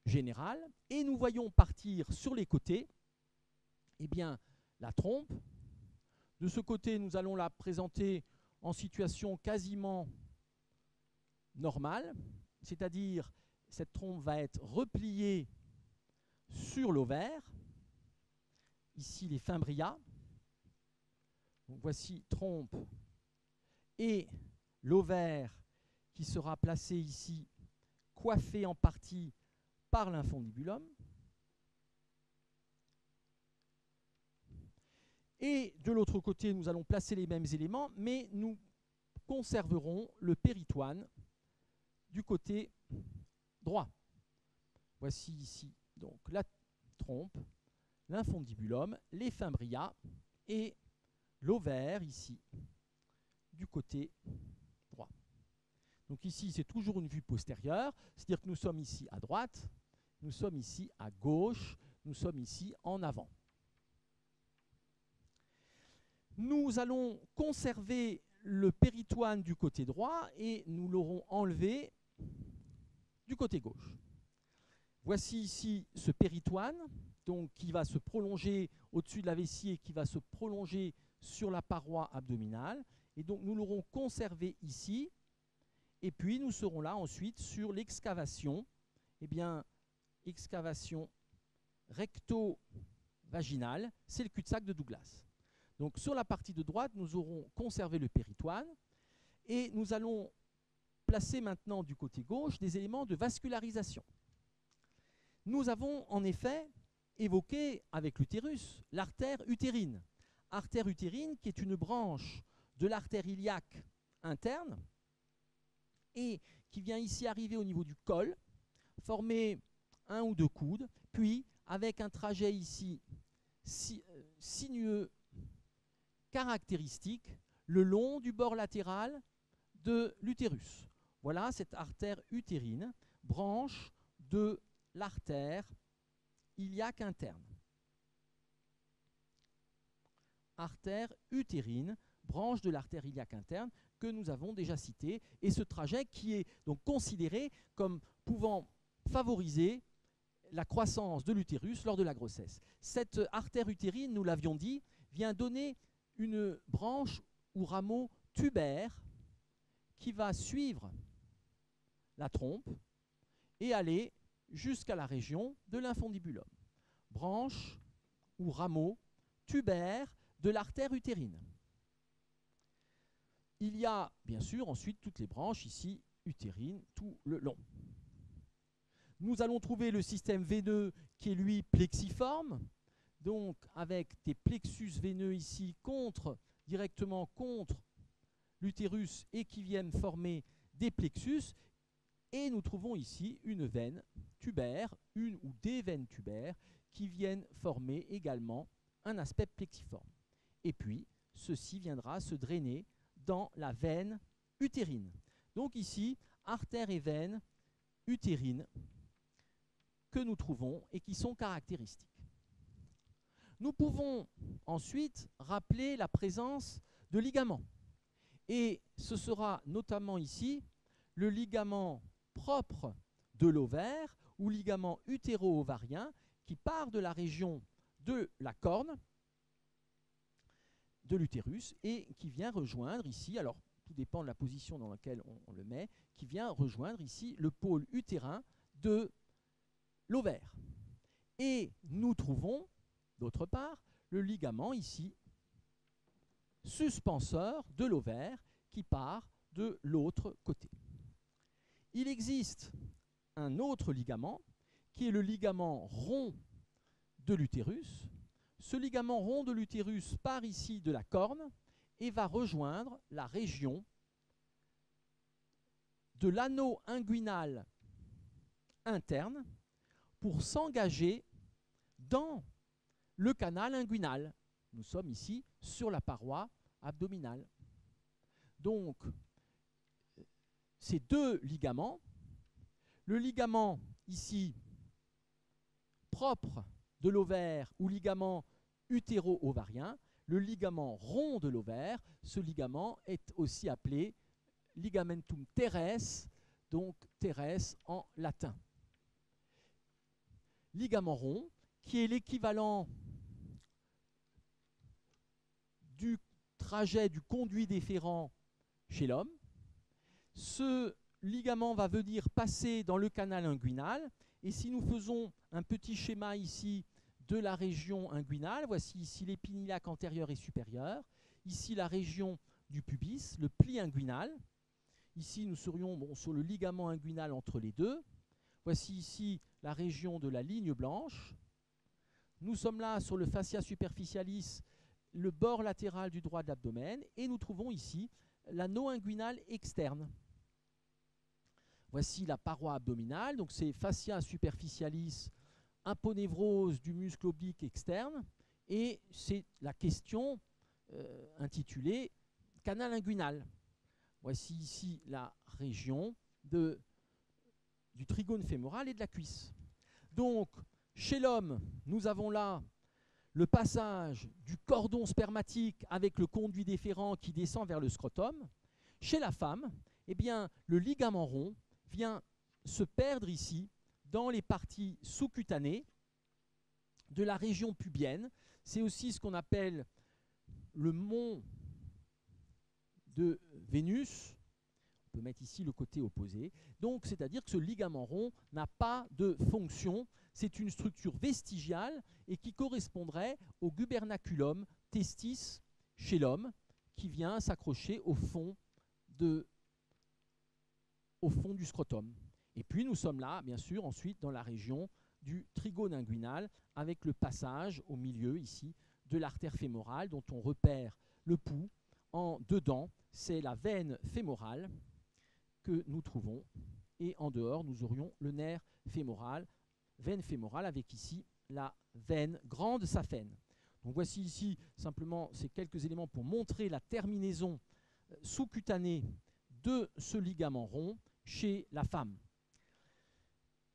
général. Et nous voyons partir sur les côtés eh bien, la trompe. De ce côté, nous allons la présenter en situation quasiment normale, c'est-à-dire cette trompe va être repliée sur l'ovaire. Ici, les fimbrias. Donc, voici trompe et l'ovaire qui sera placé ici, coiffé en partie par l'infundibulum. Et de l'autre côté, nous allons placer les mêmes éléments, mais nous conserverons le péritoine du côté droit. Voici ici donc la trompe, l'infundibulum, les fimbrias et l'ovaire ici du côté droit. Donc ici, c'est toujours une vue postérieure, c'est-à-dire que nous sommes ici à droite, nous sommes ici à gauche, nous sommes ici en avant. Nous allons conserver le péritoine du côté droit et nous l'aurons enlevé du côté gauche. Voici ici ce péritoine donc, qui va se prolonger au-dessus de la vessie et qui va se prolonger sur la paroi abdominale. Et donc nous l'aurons conservé ici. Et puis nous serons là ensuite sur l'excavation. Eh bien, excavation recto-vaginale, c'est le cul-de-sac de Douglas. Donc sur la partie de droite, nous aurons conservé le péritoine et nous allons placer maintenant du côté gauche des éléments de vascularisation. Nous avons en effet évoqué avec l'utérus l'artère utérine. Artère utérine qui est une branche de l'artère iliaque interne et qui vient ici arriver au niveau du col, former un ou deux coudes, puis avec un trajet ici sinueux caractéristique le long du bord latéral de l'utérus. Voilà cette artère utérine, branche de l'artère iliaque interne. Artère utérine, branche de l'artère iliaque interne que nous avons déjà citée, et ce trajet qui est donc considéré comme pouvant favoriser la croissance de l'utérus lors de la grossesse. Cette artère utérine, nous l'avions dit, vient donner une branche ou rameau tubaire qui va suivre la trompe et aller jusqu'à la région de l'infundibulum. Branche ou rameau tubaire de l'artère utérine. Il y a bien sûr ensuite toutes les branches ici utérines tout le long. Nous allons trouver le système veineux qui est lui plexiforme, donc avec des plexus veineux ici directement contre l'utérus et qui viennent former des plexus. Et nous trouvons ici une veine tubaire, une ou des veines tubaires qui viennent former également un aspect plexiforme. Et puis, ceci viendra se drainer dans la veine utérine. Donc ici, artères et veines utérines que nous trouvons et qui sont caractéristiques. Nous pouvons ensuite rappeler la présence de ligaments. Et ce sera notamment ici le ligament propre de l'ovaire ou ligament utéro-ovarien qui part de la région de la corne de l'utérus et qui vient rejoindre ici, alors tout dépend de la position dans laquelle on le met, qui vient rejoindre ici le pôle utérin de l'ovaire. Et nous trouvons, d'autre part, le ligament ici suspenseur de l'ovaire qui part de l'autre côté. Il existe un autre ligament qui est le ligament rond de l'utérus. Ce ligament rond de l'utérus part ici de la corne et va rejoindre la région de l'anneau inguinal interne pour s'engager dans le canal inguinal. Nous sommes ici sur la paroi abdominale. Donc, ces deux ligaments, le ligament ici propre de l'ovaire ou ligament utéro-ovarien, le ligament rond de l'ovaire, ce ligament est aussi appelé ligamentum teres, donc teres en latin. Ligament rond, qui est l'équivalent du trajet du conduit déférent chez l'homme. Ce ligament va venir passer dans le canal inguinal, et si nous faisons un petit schéma ici de la région inguinale, voici ici l'épinilac antérieur et supérieur, ici la région du pubis, le pli inguinal. Ici, nous serions sur le ligament inguinal entre les deux. Voici ici la région de la ligne blanche. Nous sommes là sur le fascia superficialis, le bord latéral du droit de l'abdomen, et nous trouvons ici l'anneau inguinal externe. Voici la paroi abdominale, donc c'est fascia superficialis, aponévrose du muscle oblique externe, et c'est la question intitulée canal inguinal. Voici ici la région du trigone fémoral et de la cuisse. Donc, chez l'homme, nous avons là le passage du cordon spermatique avec le conduit déférent qui descend vers le scrotum. Chez la femme, eh bien, le ligament rond vient se perdre ici dans les parties sous-cutanées de la région pubienne. C'est aussi ce qu'on appelle le mont de Vénus. On peut mettre ici le côté opposé. Donc, c'est-à-dire que ce ligament rond n'a pas de fonction. C'est une structure vestigiale et qui correspondrait au gubernaculum testis chez l'homme qui vient s'accrocher au fond du scrotum. Et puis, nous sommes là, bien sûr, ensuite dans la région du trigone inguinal avec le passage au milieu ici de l'artère fémorale dont on repère le pouls. En dedans, c'est la veine fémorale que nous trouvons. Et en dehors, nous aurions le nerf fémoral, veine fémorale avec ici la veine grande saphène. Donc voici ici simplement ces quelques éléments pour montrer la terminaison sous-cutanée de ce ligament rond chez la femme.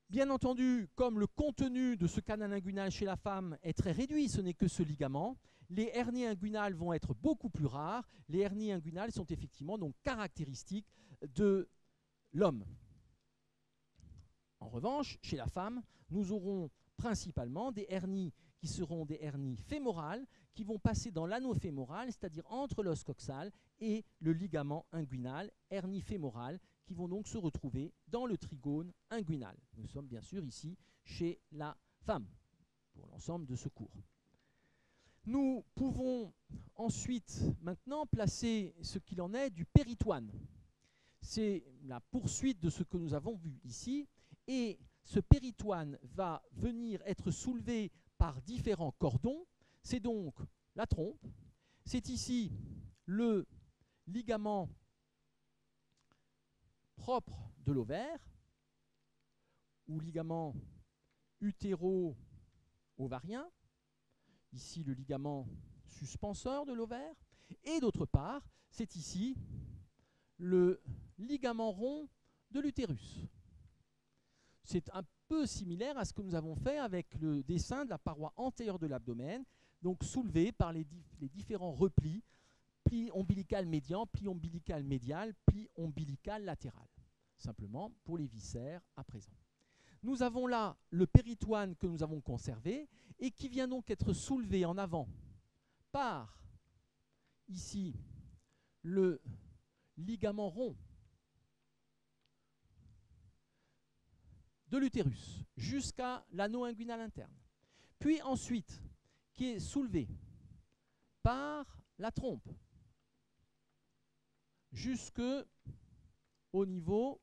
Bien entendu, comme le contenu de ce canal inguinal chez la femme est très réduit, ce n'est que ce ligament, les hernies inguinales vont être beaucoup plus rares. Les hernies inguinales sont effectivement donc caractéristiques de l'homme. En revanche, chez la femme, nous aurons principalement des hernies qui seront des hernies fémorales, qui vont passer dans l'anneau fémoral, c'est-à-dire entre l'os coxal et le ligament inguinal, hernies fémorales, qui vont donc se retrouver dans le trigone inguinal. Nous sommes bien sûr ici chez la femme, pour l'ensemble de ce cours. Nous pouvons ensuite maintenant placer ce qu'il en est du péritoine. C'est la poursuite de ce que nous avons vu ici, et ce péritoine va venir être soulevé par différents cordons. C'est donc la trompe, c'est ici le ligament propre de l'ovaire, ou ligament utéro-ovarien, ici le ligament suspenseur de l'ovaire, et d'autre part, c'est ici le ligament rond de l'utérus. C'est un peu similaire à ce que nous avons fait avec le dessin de la paroi antérieure de l'abdomen, donc soulevé par les différents replis, pli ombilical médian, pli ombilical médial, pli ombilical latéral. Simplement pour les viscères à présent. Nous avons là le péritoine que nous avons conservé et qui vient donc être soulevé en avant par, ici, le ligament rond de l'utérus jusqu'à l'anneau inguinal interne. Puis ensuite, qui est soulevé par la trompe jusque au niveau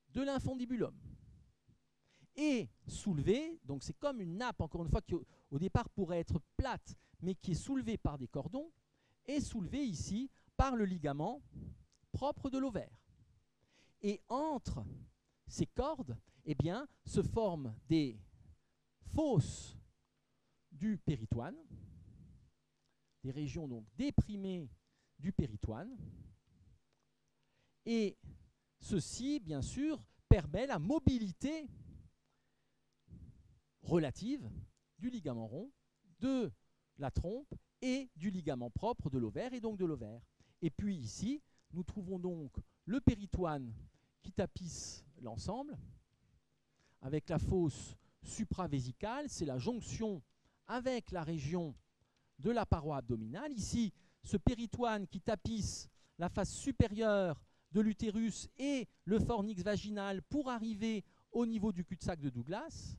de l'infundibulum. Et soulevé, donc c'est comme une nappe, encore une fois, qui au départ pourrait être plate, mais qui est soulevée par des cordons, et soulevée ici par le ligament propre de l'ovaire. Et entre ces cordes, eh bien, se forment des fosses du péritoine, des régions donc déprimées du péritoine, et ceci, bien sûr, permet la mobilité relative du ligament rond, de la trompe et du ligament propre de l'ovaire et donc de l'ovaire. Et puis ici, nous trouvons donc le péritoine qui tapisse l'ensemble avec la fosse supravésicale, c'est la jonction avec la région de la paroi abdominale. Ici, ce péritoine qui tapisse la face supérieure de l'utérus et le fornix vaginal pour arriver au niveau du cul-de-sac de Douglas.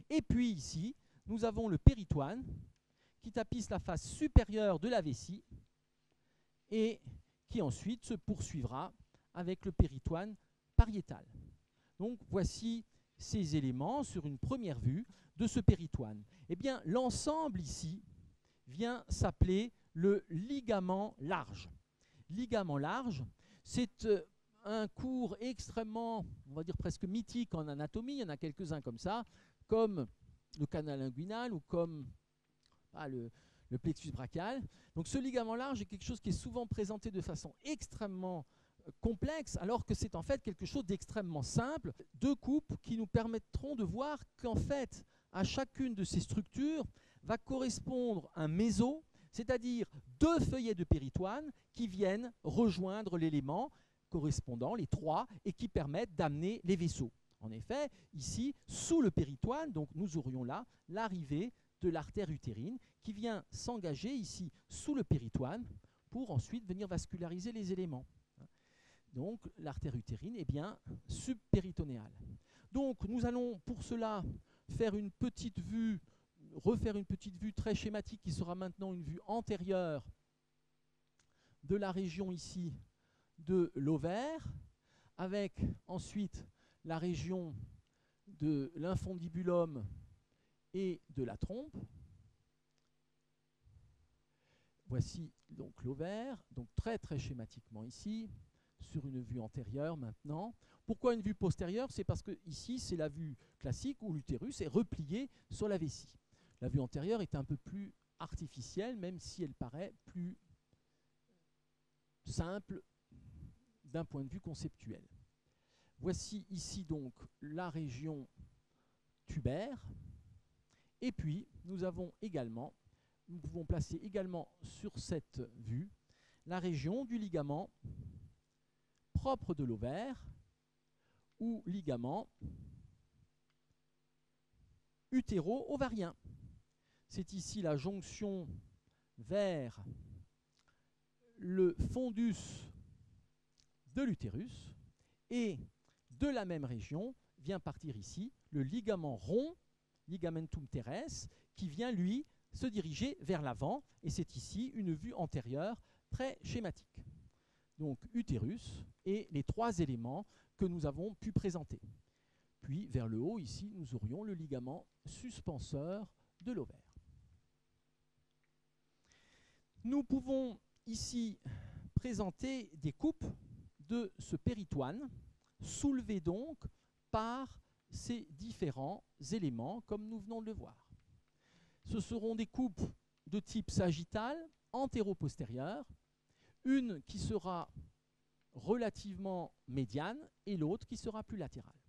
Et puis ici, nous avons le péritoine qui tapisse la face supérieure de la vessie et qui ensuite se poursuivra avec le péritoine pariétal. Donc voici ces éléments sur une première vue de ce péritoine. Eh bien, l'ensemble ici vient s'appeler le ligament large. Ligament large, c'est un cours extrêmement, on va dire presque mythique en anatomie. Il y en a quelques-uns comme ça, comme le canal inguinal ou comme le plexus brachial. Donc ce ligament large est quelque chose qui est souvent présenté de façon extrêmement complexe, alors que c'est en fait quelque chose d'extrêmement simple. Deux coupes qui nous permettront de voir qu'en fait, à chacune de ces structures va correspondre un méso, c'est-à-dire deux feuillets de péritoine qui viennent rejoindre l'élément correspondant, les trois, et qui permettent d'amener les vaisseaux. En effet, ici, sous le péritoine, donc nous aurions là l'arrivée de l'artère utérine qui vient s'engager ici sous le péritoine pour ensuite venir vasculariser les éléments. Donc l'artère utérine est bien subpéritonéale. Donc nous allons pour cela faire une petite vue, refaire une petite vue très schématique qui sera maintenant une vue antérieure de la région ici de l'ovaire, avec ensuite la région de l'infundibulum et de la trompe. Voici donc l'ovaire, donc très très schématiquement ici, sur une vue antérieure maintenant. Pourquoi une vue postérieure? C'est parce que ici c'est la vue classique où l'utérus est replié sur la vessie. La vue antérieure est un peu plus artificielle, même si elle paraît plus simple d'un point de vue conceptuel. Voici ici donc la région tubaire. Et puis nous avons également, nous pouvons placer également sur cette vue la région du ligament propre de l'ovaire ou ligament utéro-ovarien. C'est ici la jonction vers le fondus de l'utérus, et de la même région vient partir ici le ligament rond, ligamentum teres, qui vient lui se diriger vers l'avant, et c'est ici une vue antérieure très schématique. Donc utérus et les trois éléments que nous avons pu présenter. Puis vers le haut ici nous aurions le ligament suspenseur de l'ovaire. Nous pouvons ici présenter des coupes de ce péritoine, soulevées donc par ces différents éléments, comme nous venons de le voir. Ce seront des coupes de type sagittal, antéro-postérieure, une qui sera relativement médiane et l'autre qui sera plus latérale.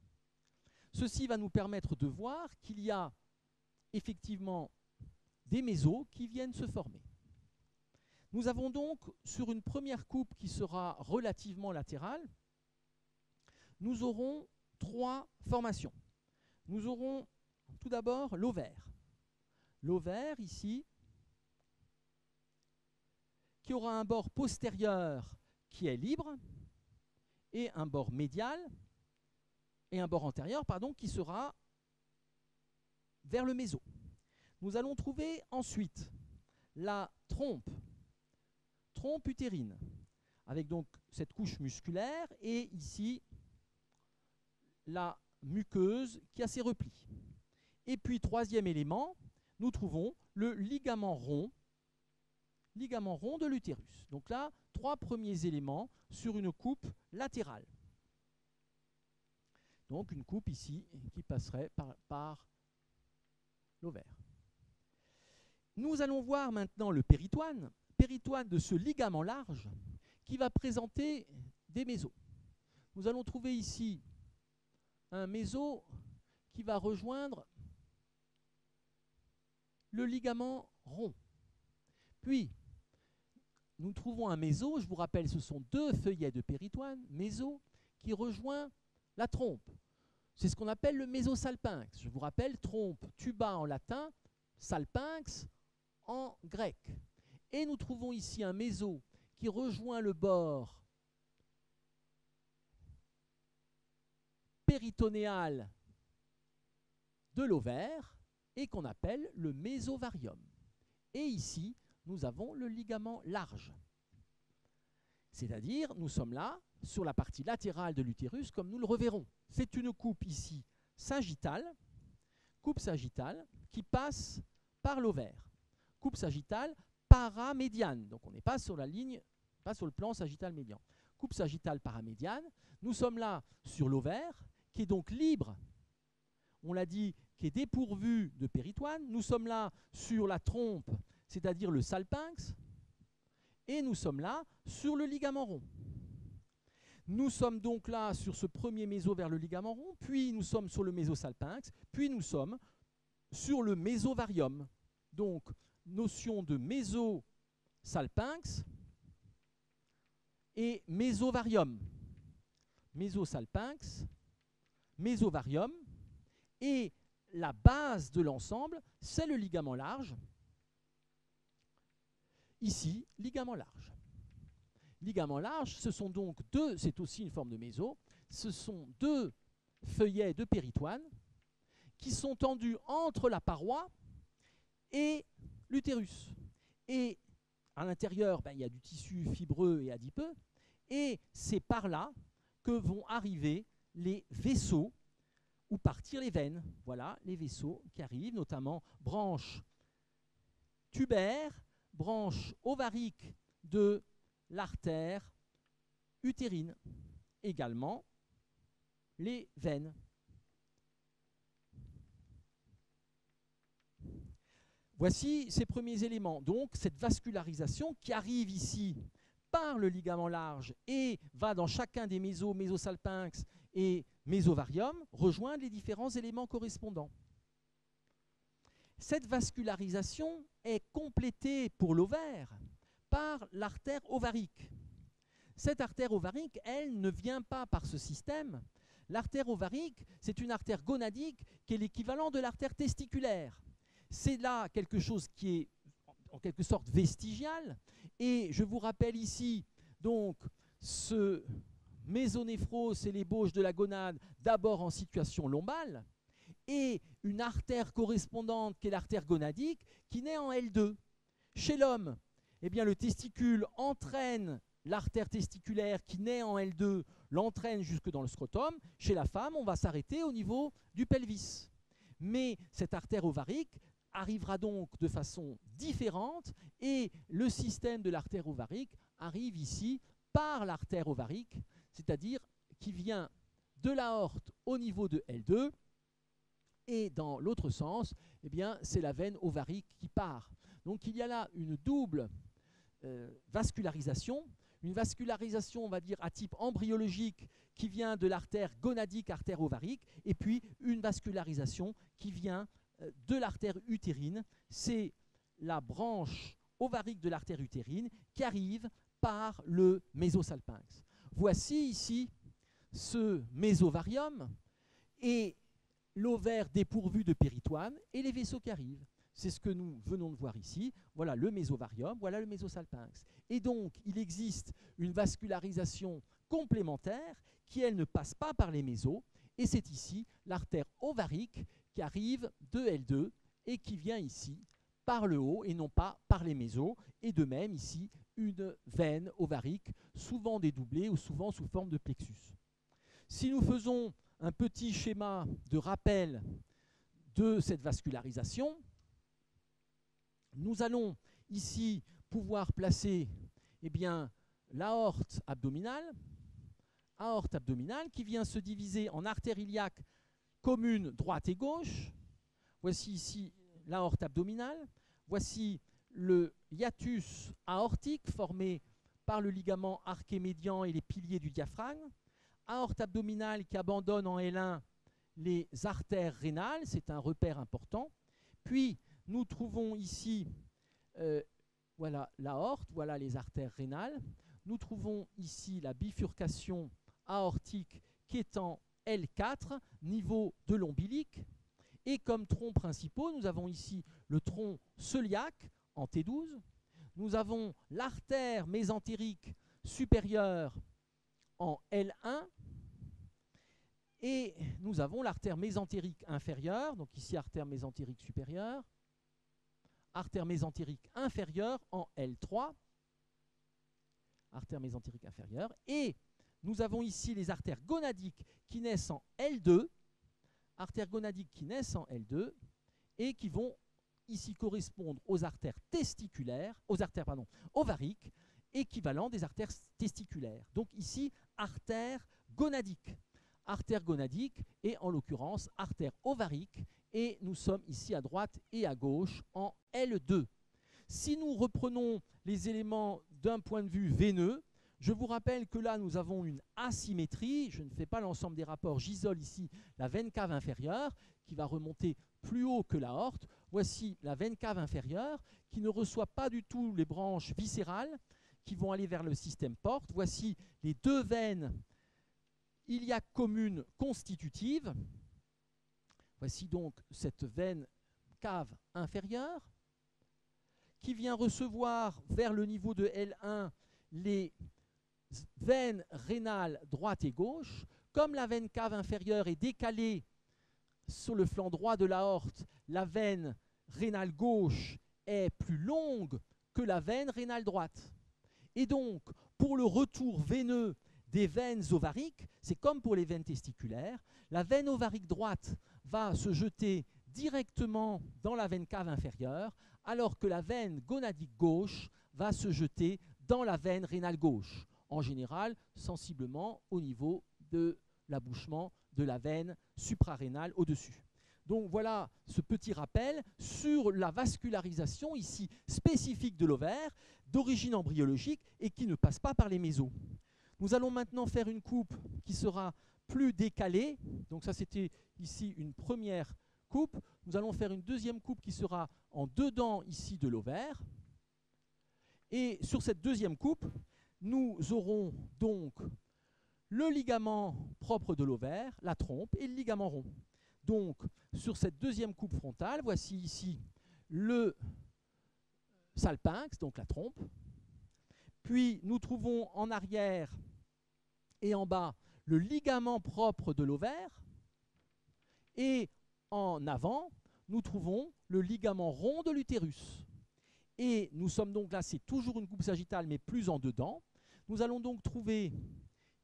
Ceci va nous permettre de voir qu'il y a effectivement des mésos qui viennent se former. Nous avons donc, sur une première coupe qui sera relativement latérale, nous aurons trois formations. Nous aurons tout d'abord l'ovaire. L'ovaire, ici, qui aura un bord postérieur qui est libre, et un bord médial, et un bord antérieur, pardon, qui sera vers le méso. Nous allons trouver ensuite la trompe utérine, avec donc cette couche musculaire, et ici la muqueuse qui a ses replis. Et puis, troisième élément, nous trouvons le ligament rond de l'utérus. Donc là, trois premiers éléments sur une coupe latérale. Donc une coupe ici qui passerait par l'ovaire. Nous allons voir maintenant le péritoine de ce ligament large qui va présenter des mésos. Nous allons trouver ici un méso qui va rejoindre le ligament rond. Puis, nous trouvons un méso, je vous rappelle, ce sont deux feuillets de péritoine, méso, qui rejoint la trompe. C'est ce qu'on appelle le mésosalpinx. Je vous rappelle, trompe, tuba en latin, salpinx en grec. Et nous trouvons ici un méso qui rejoint le bord péritonéal de l'ovaire et qu'on appelle le mésovarium. Et ici, nous avons le ligament large. C'est-à-dire, nous sommes là, sur la partie latérale de l'utérus, comme nous le reverrons. C'est une coupe ici sagittale, qui passe par l'ovaire. Coupe sagittale paramédiane. Donc on n'est pas sur la ligne, pas sur le plan sagittal médian. Coupe sagittale paramédiane. Nous sommes là sur l'ovaire, qui est donc libre, on l'a dit, qui est dépourvu de péritoine. Nous sommes là sur la trompe, c'est-à-dire le salpinx, et nous sommes là sur le ligament rond. Nous sommes donc là sur ce premier méso vers le ligament rond, puis nous sommes sur le mésosalpinx, puis nous sommes sur le mésovarium. Donc, notion de mésosalpinx et mésovarium. Mésosalpinx, mésovarium, et la base de l'ensemble, c'est le ligament large. Ici, ligament large. Ligament large, ce sont donc deux, c'est aussi une forme de méso, ce sont deux feuillets de péritoine qui sont tendus entre la paroi et l'utérus. Et à l'intérieur, il y a du tissu fibreux et adipeux, et c'est par là que vont arriver les vaisseaux où partir les veines. Voilà les vaisseaux qui arrivent, notamment branche tubaire, branche ovarique de l'artère utérine, également les veines. Voici ces premiers éléments. Donc cette vascularisation qui arrive ici par le ligament large et va dans chacun des mésosalpinx et mésovarium, rejoindre les différents éléments correspondants. Cette vascularisation est complétée pour l'ovaire par l'artère ovarique. Cette artère ovarique, elle, ne vient pas par ce système, L'artère ovarique, c'est une artère gonadique qui est l'équivalent de l'artère testiculaire. C'est là quelque chose qui est en quelque sorte vestigial. Et je vous rappelle ici donc ce mésonéphros et l'ébauche de la gonade, d'abord en situation lombale, et une artère correspondante qui est l'artère gonadique qui naît en L2. Chez l'homme, eh bien, le testicule entraîne l'artère testiculaire qui naît en L2, l'entraîne jusque dans le scrotum. Chez la femme, on va s'arrêter au niveau du pelvis. Mais cette artère ovarique arrivera donc de façon différente et le système de l'artère ovarique arrive ici par l'artère ovarique, c'est-à-dire qui vient de l'aorte au niveau de L2 et dans l'autre sens, eh bien, c'est la veine ovarique qui part. Donc il y a là une double vascularisation, une vascularisation, on va dire, à type embryologique qui vient de l'artère gonadique, artère ovarique, et puis une vascularisation qui vient de l'artère utérine. C'est la branche ovarique de l'artère utérine qui arrive par le mésosalpinx. Voici ici ce mésovarium et l'ovaire dépourvu de péritoine et les vaisseaux qui arrivent. C'est ce que nous venons de voir ici. Voilà le mésovarium, voilà le mésosalpinx. Et donc, il existe une vascularisation complémentaire qui, elle, ne passe pas par les mésos. Et c'est ici l'artère ovarique qui arrive de L2 et qui vient ici par le haut et non pas par les mésos. Et de même, ici, une veine ovarique, souvent dédoublée ou souvent sous forme de plexus. Si nous faisons un petit schéma de rappel de cette vascularisation, nous allons ici pouvoir placer eh bien, l'aorte abdominale qui vient se diviser en artères iliaques communes droite et gauche. Voici ici l'aorte abdominale. Voici le hiatus aortique formé par le ligament arqué médian et les piliers du diaphragme. Aorte abdominale qui abandonne en L1 les artères rénales, c'est un repère important. Puis nous trouvons ici, voilà l'aorte, voilà les artères rénales. Nous trouvons ici la bifurcation aortique qui est en L4, niveau de l'ombilic. Et comme troncs principaux, nous avons ici le tronc cœliaque en T12. Nous avons l'artère mésentérique supérieure en L1. Et nous avons l'artère mésentérique inférieure, donc ici artère mésentérique supérieure, artère mésentérique inférieure en L3, artère mésentérique inférieure, et nous avons ici les artères gonadiques qui naissent en L2, artères gonadiques qui naissent en L2, et qui vont ici correspondre aux artères testiculaires, ovariques, équivalent des artères testiculaires. Donc ici, artère gonadique et en l'occurrence artère ovarique, et nous sommes ici à droite et à gauche en L2. Si nous reprenons les éléments d'un point de vue veineux, je vous rappelle que là nous avons une asymétrie, je ne fais pas l'ensemble des rapports, j'isole ici la veine cave inférieure qui va remonter plus haut que l'aorte. Voici la veine cave inférieure qui ne reçoit pas du tout les branches viscérales qui vont aller vers le système porte. Voici les deux veines iliaques communes constitutives. Voici donc cette veine cave inférieure qui vient recevoir vers le niveau de L1 les veines rénales droite et gauche. Comme la veine cave inférieure est décalée sur le flanc droit de l'aorte, la veine rénale gauche est plus longue que la veine rénale droite. Et donc, pour le retour veineux des veines ovariques, c'est comme pour les veines testiculaires, la veine ovarique droite va se jeter directement dans la veine cave inférieure, alors que la veine gonadique gauche va se jeter dans la veine rénale gauche, en général sensiblement au niveau de l'abouchement de la veine suprarénale au-dessus. Donc voilà ce petit rappel sur la vascularisation ici spécifique de l'ovaire, d'origine embryologique et qui ne passe pas par les mésos. Nous allons maintenant faire une coupe qui sera plus décalée. Donc ça, c'était ici une première coupe. Nous allons faire une deuxième coupe qui sera en dedans ici de l'ovaire. Et sur cette deuxième coupe, nous aurons donc le ligament propre de l'ovaire, la trompe, et le ligament rond. Donc, sur cette deuxième coupe frontale, voici ici le salpinx, donc la trompe. Puis, nous trouvons en arrière et en bas le ligament propre de l'ovaire. Et en avant, nous trouvons le ligament rond de l'utérus. Et nous sommes donc là, c'est toujours une coupe sagittale, mais plus en dedans. Nous allons donc trouver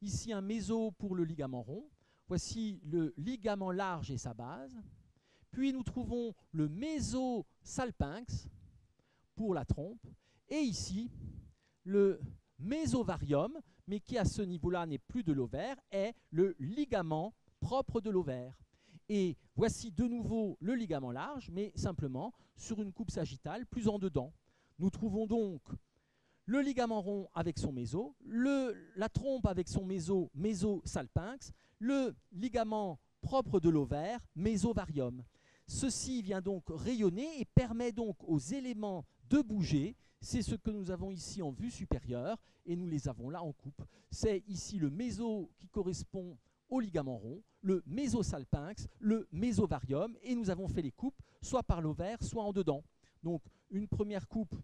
ici un méso pour le ligament rond. Voici le ligament large et sa base. Puis nous trouvons le mésosalpinx pour la trompe. Et ici, le mésovarium, mais qui à ce niveau-là n'est plus de l'ovaire, est le ligament propre de l'ovaire. Et voici de nouveau le ligament large, mais simplement sur une coupe sagittale plus en dedans. Nous trouvons donc le ligament rond avec son méso, la trompe avec son mésosalpinx, le ligament propre de l'ovaire, mésovarium. Ceci vient donc rayonner et permet donc aux éléments de bouger. C'est ce que nous avons ici en vue supérieure et nous les avons là en coupe. C'est ici le méso qui correspond au ligament rond, le mésosalpinx, le mésovarium, et nous avons fait les coupes soit par l'ovaire, soit en dedans. Donc une première coupe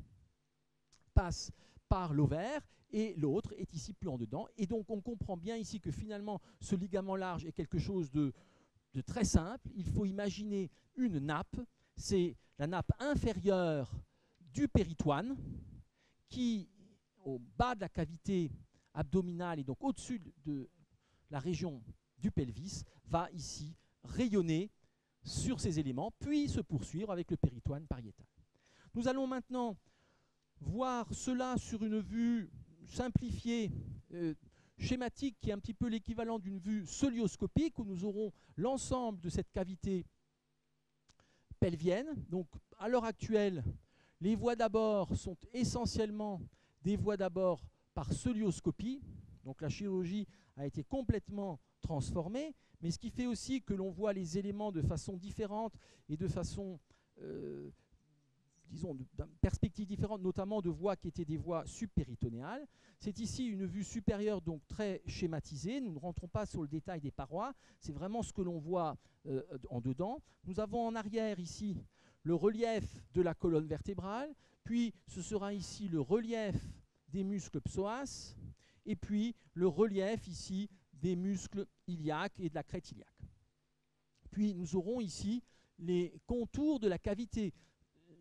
passe par l'ovaire et l'autre est ici plus en dedans. Et donc on comprend bien ici que finalement ce ligament large est quelque chose de très simple. Il faut imaginer une nappe, c'est la nappe inférieure du péritoine qui, au bas de la cavité abdominale et donc au-dessus de la région du pelvis, va ici rayonner sur ces éléments, puis se poursuivre avec le péritoine pariétal. Nous allons maintenant voir cela sur une vue simplifiée, schématique, qui est un petit peu l'équivalent d'une vue scolioscopique, où nous aurons l'ensemble de cette cavité pelvienne. Donc, à l'heure actuelle, les voies d'abord sont essentiellement des voies d'abord par scolioscopie. Donc, la chirurgie a été complètement transformée, mais ce qui fait aussi que l'on voit les éléments de façon différente et de façon, disons, d'une perspective différente, notamment de voies qui étaient des voies subpéritonéales. C'est ici une vue supérieure, donc très schématisée. Nous ne rentrons pas sur le détail des parois, c'est vraiment ce que l'on voit en dedans. Nous avons en arrière ici le relief de la colonne vertébrale, puis ce sera ici le relief des muscles psoas, et puis le relief ici des muscles iliaques et de la crête iliaque. Puis nous aurons ici les contours de la cavité.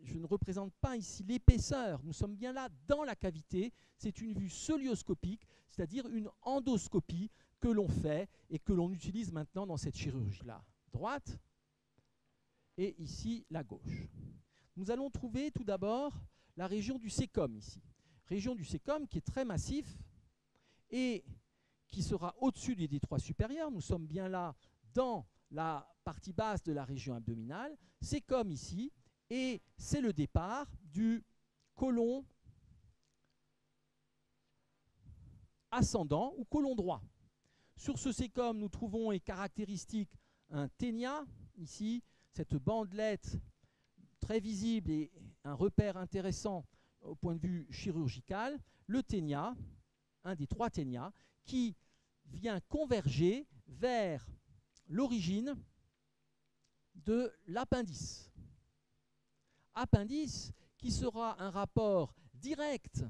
Je ne représente pas ici l'épaisseur, nous sommes bien là dans la cavité. C'est une vue scolioscopique, c'est-à-dire une endoscopie que l'on fait et que l'on utilise maintenant dans cette chirurgie-là. Droite et ici la gauche. Nous allons trouver tout d'abord la région du cécum ici. Région du cécum qui est très massif et qui sera au-dessus des détroits supérieurs. Nous sommes bien là dans la partie basse de la région abdominale. Cécum ici, et c'est le départ du côlon ascendant ou côlon droit. Sur ce cécum, nous trouvons et caractéristique un ténia, ici, cette bandelette très visible et un repère intéressant au point de vue chirurgical, le ténia, un des trois ténias, qui vient converger vers l'origine de l'appendice. Appendice qui sera un rapport direct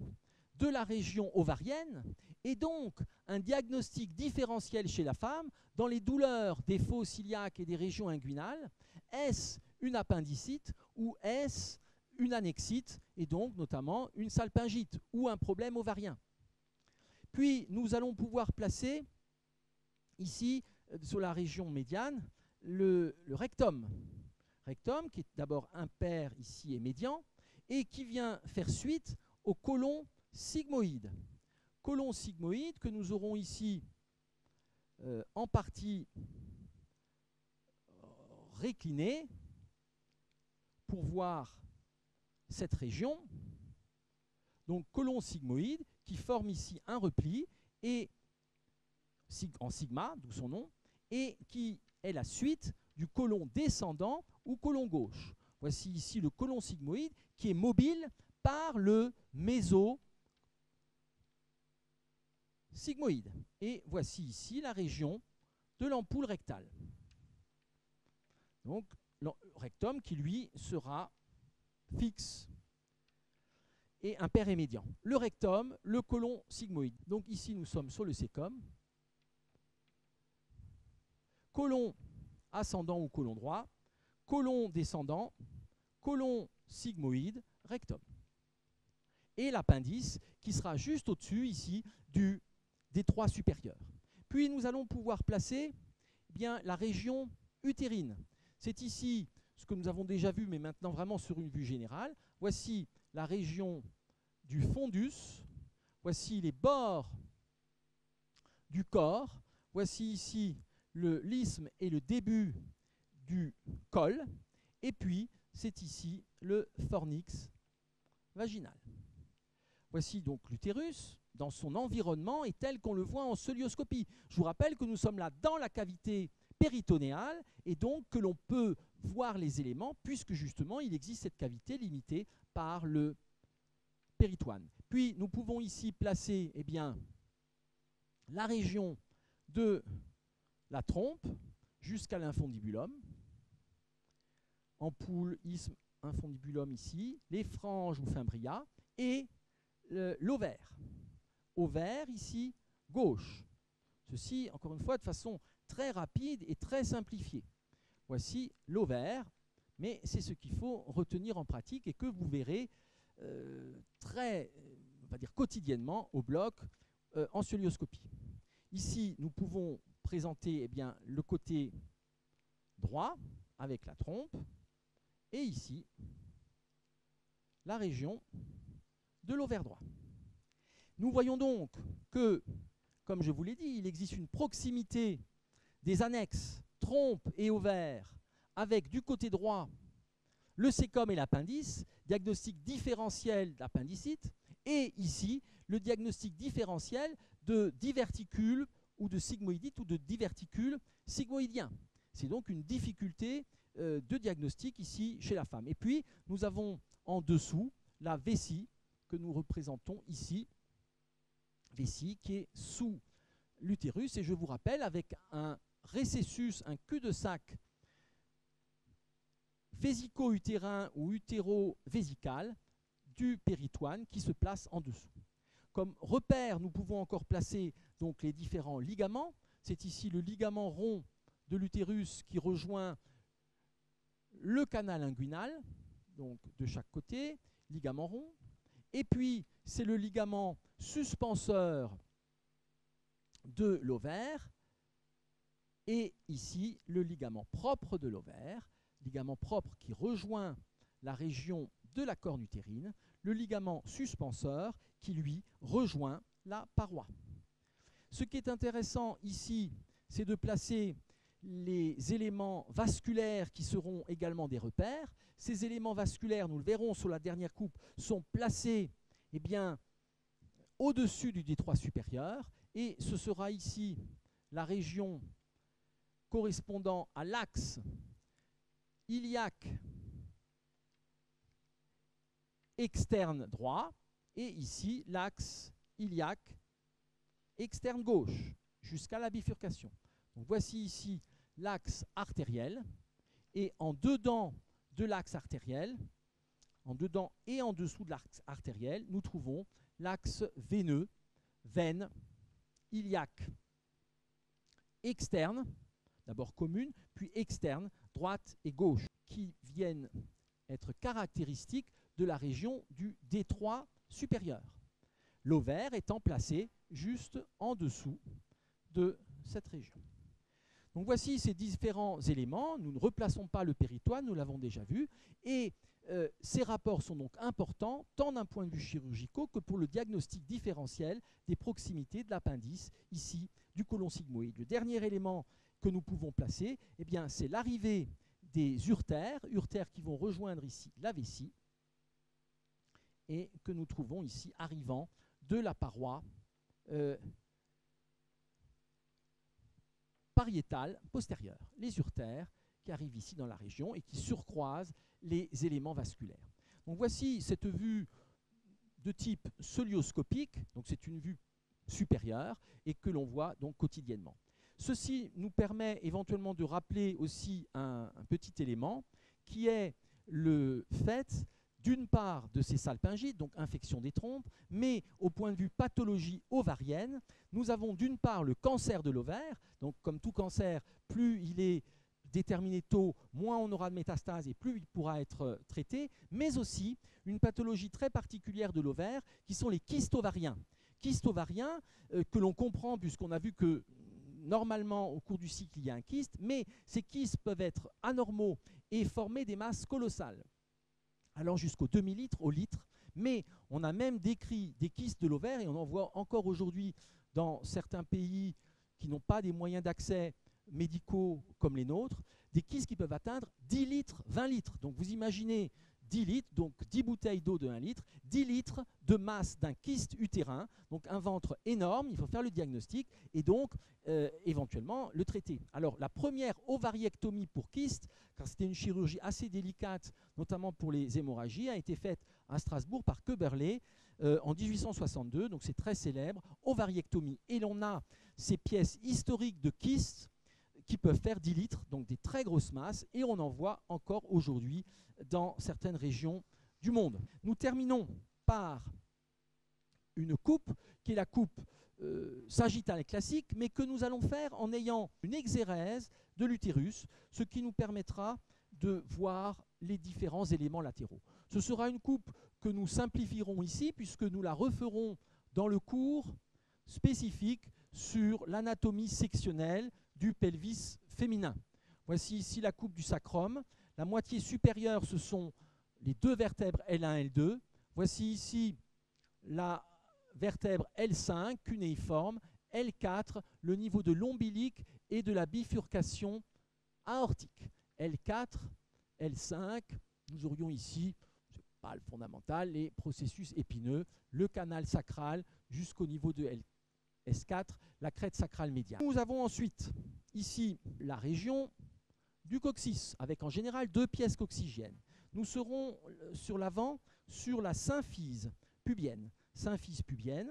de la région ovarienne et donc un diagnostic différentiel chez la femme dans les douleurs des fosses iliaques et des régions inguinales. Est-ce une appendicite ou est-ce une annexite et donc notamment une salpingite ou un problème ovarien? Puis nous allons pouvoir placer ici sur la région médiane le rectum. Rectum qui est d'abord impair ici et médian et qui vient faire suite au côlon sigmoïde. Côlon sigmoïde que nous aurons ici en partie récliné pour voir cette région. Donc côlon sigmoïde qui forme ici un repli et en sigma, d'où son nom, et qui est la suite du côlon descendant ou côlon gauche. Voici ici le côlon sigmoïde qui est mobile par le sigmoïde. Et voici ici la région de l'ampoule rectale. Donc, le rectum qui, lui, sera fixe et impair et médian. Le rectum, le côlon sigmoïde. Donc ici, nous sommes sur le cécum. Côlon ascendant ou côlon droit, côlon descendant, côlon sigmoïde, rectum. Et l'appendice qui sera juste au-dessus ici du détroit supérieur. Puis nous allons pouvoir placer bien la région utérine. C'est ici ce que nous avons déjà vu, mais maintenant vraiment sur une vue générale. Voici la région du fundus. Voici les bords du corps. Voici ici l'isthme et le début du col. Et puis, c'est ici le fornix vaginal. Voici donc l'utérus dans son environnement et tel qu'on le voit en cœlioscopie. Je vous rappelle que nous sommes là dans la cavité péritonéale et donc que l'on peut voir les éléments puisque justement il existe cette cavité limitée par le péritoine. Puis nous pouvons ici placer la région de la trompe jusqu'à l'infundibulum. Ampoule, isthme, infundibulum ici, les franges ou fimbria et l'ovaire. Ovaire ici, gauche. Ceci, encore une fois, de façon très rapide et très simplifiée. Voici l'ovaire, mais c'est ce qu'il faut retenir en pratique et que vous verrez on va dire quotidiennement au bloc en cœlioscopie. Ici, nous pouvons présenter le côté droit avec la trompe et ici, la région de l'ovaire droit. Nous voyons donc que, comme je vous l'ai dit, il existe une proximité des annexes trompe et ovaire avec du côté droit le cécum et l'appendice, diagnostic différentiel d'appendicite, et ici le diagnostic différentiel de diverticule ou de sigmoïdite ou de diverticule sigmoïdien. C'est donc une difficulté de diagnostic ici chez la femme. Et puis nous avons en dessous la vessie que nous représentons ici, vessie qui est sous l'utérus, et je vous rappelle avec un récessus, un cul-de-sac vésico-utérin ou utéro-vésical du péritoine qui se place en dessous. Comme repère, nous pouvons encore placer donc les différents ligaments. C'est ici le ligament rond de l'utérus qui rejoint le canal inguinal, donc de chaque côté, ligament rond. Et puis, c'est le ligament suspenseur de l'ovaire. Et ici, le ligament propre de l'ovaire, ligament propre qui rejoint la région de la corne utérine, le ligament suspenseur qui, lui, rejoint la paroi. Ce qui est intéressant ici, c'est de placer les éléments vasculaires qui seront également des repères. Ces éléments vasculaires, nous le verrons sur la dernière coupe, sont placés au-dessus du détroit supérieur, et ce sera ici la région correspondant à l'axe iliaque externe droit et ici l'axe iliaque externe gauche jusqu'à la bifurcation. Donc voici ici l'axe artériel et en dedans de l'axe artériel, en dedans et en dessous de l'axe artériel, nous trouvons l'axe veineux, veine iliaque externe, d'abord commune, puis externe, droite et gauche, qui viennent être caractéristiques de la région du détroit supérieur. L'ovaire étant placé juste en dessous de cette région. Donc voici ces différents éléments. Nous ne replaçons pas le péritoine, nous l'avons déjà vu. Et ces rapports sont donc importants, tant d'un point de vue chirurgical que pour le diagnostic différentiel des proximités de l'appendice, ici, du côlon sigmoïde. Le dernier élément que nous pouvons placer, c'est l'arrivée des urtères qui vont rejoindre ici la vessie, et que nous trouvons ici arrivant de la paroi pariétale postérieure. Les urtères qui arrivent ici dans la région et qui surcroisent les éléments vasculaires. Donc voici cette vue de type cœlioscopique, donc c'est une vue supérieur et que l'on voit donc quotidiennement. Ceci nous permet éventuellement de rappeler aussi un petit élément qui est le fait d'une part de ces salpingites, donc infection des trompes, mais au point de vue pathologie ovarienne, nous avons d'une part le cancer de l'ovaire, donc comme tout cancer, plus il est déterminé tôt, moins on aura de métastases et plus il pourra être traité, mais aussi une pathologie très particulière de l'ovaire qui sont les kystes ovariens. Kystes ovariens que l'on comprend puisqu'on a vu que normalement au cours du cycle il y a un kyste, mais ces kystes peuvent être anormaux et former des masses colossales, allant jusqu'au demi-litre, au litre, mais on a même décrit des kystes de l'ovaire et on en voit encore aujourd'hui dans certains pays qui n'ont pas des moyens d'accès médicaux comme les nôtres, des kystes qui peuvent atteindre 10 litres, 20 litres. Donc vous imaginez 10 litres, donc 10 bouteilles d'eau de 1 litre, 10 litres de masse d'un kyste utérin, donc un ventre énorme, il faut faire le diagnostic et donc éventuellement le traiter. Alors la première ovariectomie pour kyste, car c'était une chirurgie assez délicate, notamment pour les hémorragies, a été faite à Strasbourg par Köberlé en 1862, donc c'est très célèbre, ovariectomie. Et l'on a ces pièces historiques de kystes qui peuvent faire 10 litres, donc des très grosses masses, et on en voit encore aujourd'hui dans certaines régions du monde. Nous terminons par une coupe, qui est la coupe sagittale classique, mais que nous allons faire en ayant une exérèse de l'utérus, ce qui nous permettra de voir les différents éléments latéraux. Ce sera une coupe que nous simplifierons ici, puisque nous la referons dans le cours spécifique sur l'anatomie sectionnelle du pelvis féminin. Voici ici la coupe du sacrum. La moitié supérieure, ce sont les deux vertèbres L1 et L2. Voici ici la vertèbre L5, cunéiforme, L4, le niveau de l'ombilic et de la bifurcation aortique. L4, L5, nous aurions ici, c'est pas le fondamental, les processus épineux, le canal sacral jusqu'au niveau de S4, la crête sacrale médiane. Nous avons ensuite ici la région du coccyx, avec en général 2 pièces coccygiennes. Nous serons sur l'avant sur la symphyse pubienne. Symphyse pubienne.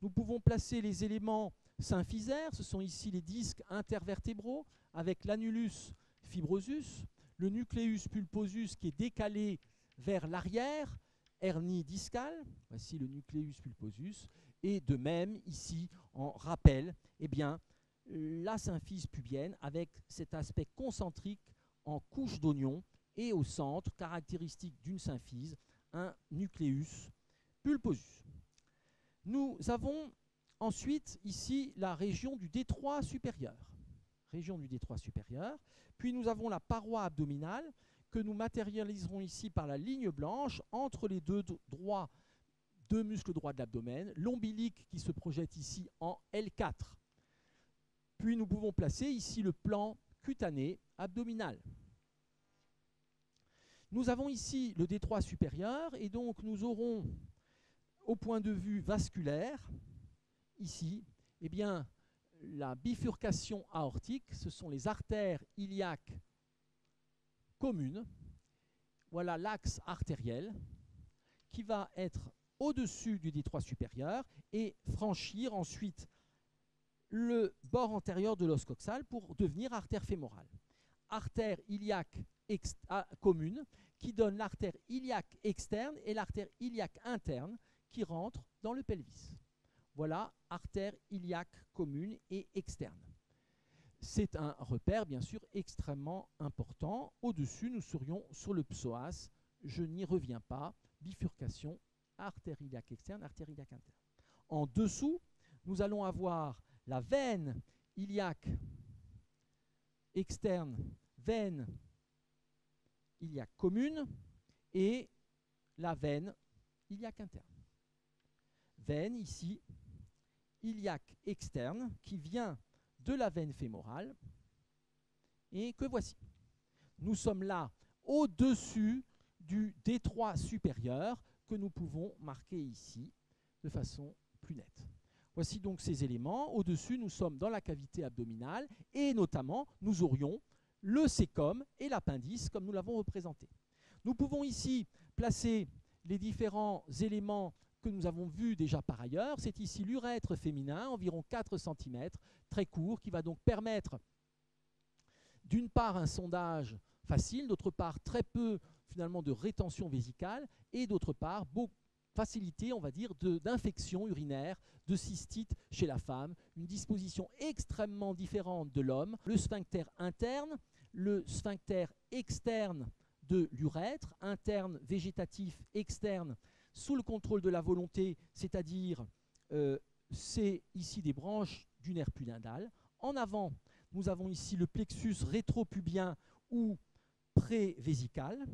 Nous pouvons placer les éléments symphysaires, ce sont ici les disques intervertébraux, avec l'annulus fibrosus, le nucleus pulposus qui est décalé vers l'arrière, hernie discale, voici le nucleus pulposus, et de même ici en rappel, eh bien, la symphyse pubienne avec cet aspect concentrique en couche d'oignon et au centre, caractéristique d'une symphyse, un nucleus pulposus. Nous avons ensuite ici la région du détroit supérieur. Région du détroit supérieur. Puis nous avons la paroi abdominale que nous matérialiserons ici par la ligne blanche entre les deux muscles droits de l'abdomen, l'ombilic qui se projette ici en L4. Puis nous pouvons placer ici le plan cutané abdominal. Nous avons ici le détroit supérieur et donc nous aurons au point de vue vasculaire, ici, eh bien, la bifurcation aortique, ce sont les artères iliaques communes. Voilà l'axe artériel qui va être au-dessus du détroit supérieur et franchir ensuite le bord antérieur de l'os coxal pour devenir artère fémorale. Artère iliaque commune qui donne l'artère iliaque externe et l'artère iliaque interne qui rentrent dans le pelvis. Voilà, artère iliaque commune et externe. C'est un repère, bien sûr, extrêmement important. Au-dessus, nous serions sur le psoas. Je n'y reviens pas. Bifurcation, artère iliaque externe, artère iliaque interne. En dessous, nous allons avoir la veine iliaque externe, veine iliaque commune et la veine iliaque interne. Veine ici, iliaque externe, qui vient de la veine fémorale et que voici. Nous sommes là au-dessus du détroit supérieur que nous pouvons marquer ici de façon plus nette. Voici donc ces éléments. Au-dessus, nous sommes dans la cavité abdominale et notamment, nous aurions le cécum et l'appendice comme nous l'avons représenté. Nous pouvons ici placer les différents éléments que nous avons vu déjà par ailleurs. C'est ici l'urètre féminin, environ 4 cm, très court, qui va donc permettre d'une part un sondage facile, d'autre part très peu finalement de rétention vésicale, et d'autre part facilité, on va dire, d'infection urinaire, de cystite chez la femme, une disposition extrêmement différente de l'homme. Le sphincter interne, le sphincter externe de l'urètre, interne végétatif, externe sous le contrôle de la volonté, c'est-à-dire c'est ici des branches du nerf pudendal. En avant, nous avons ici le plexus rétropubien ou prévésical,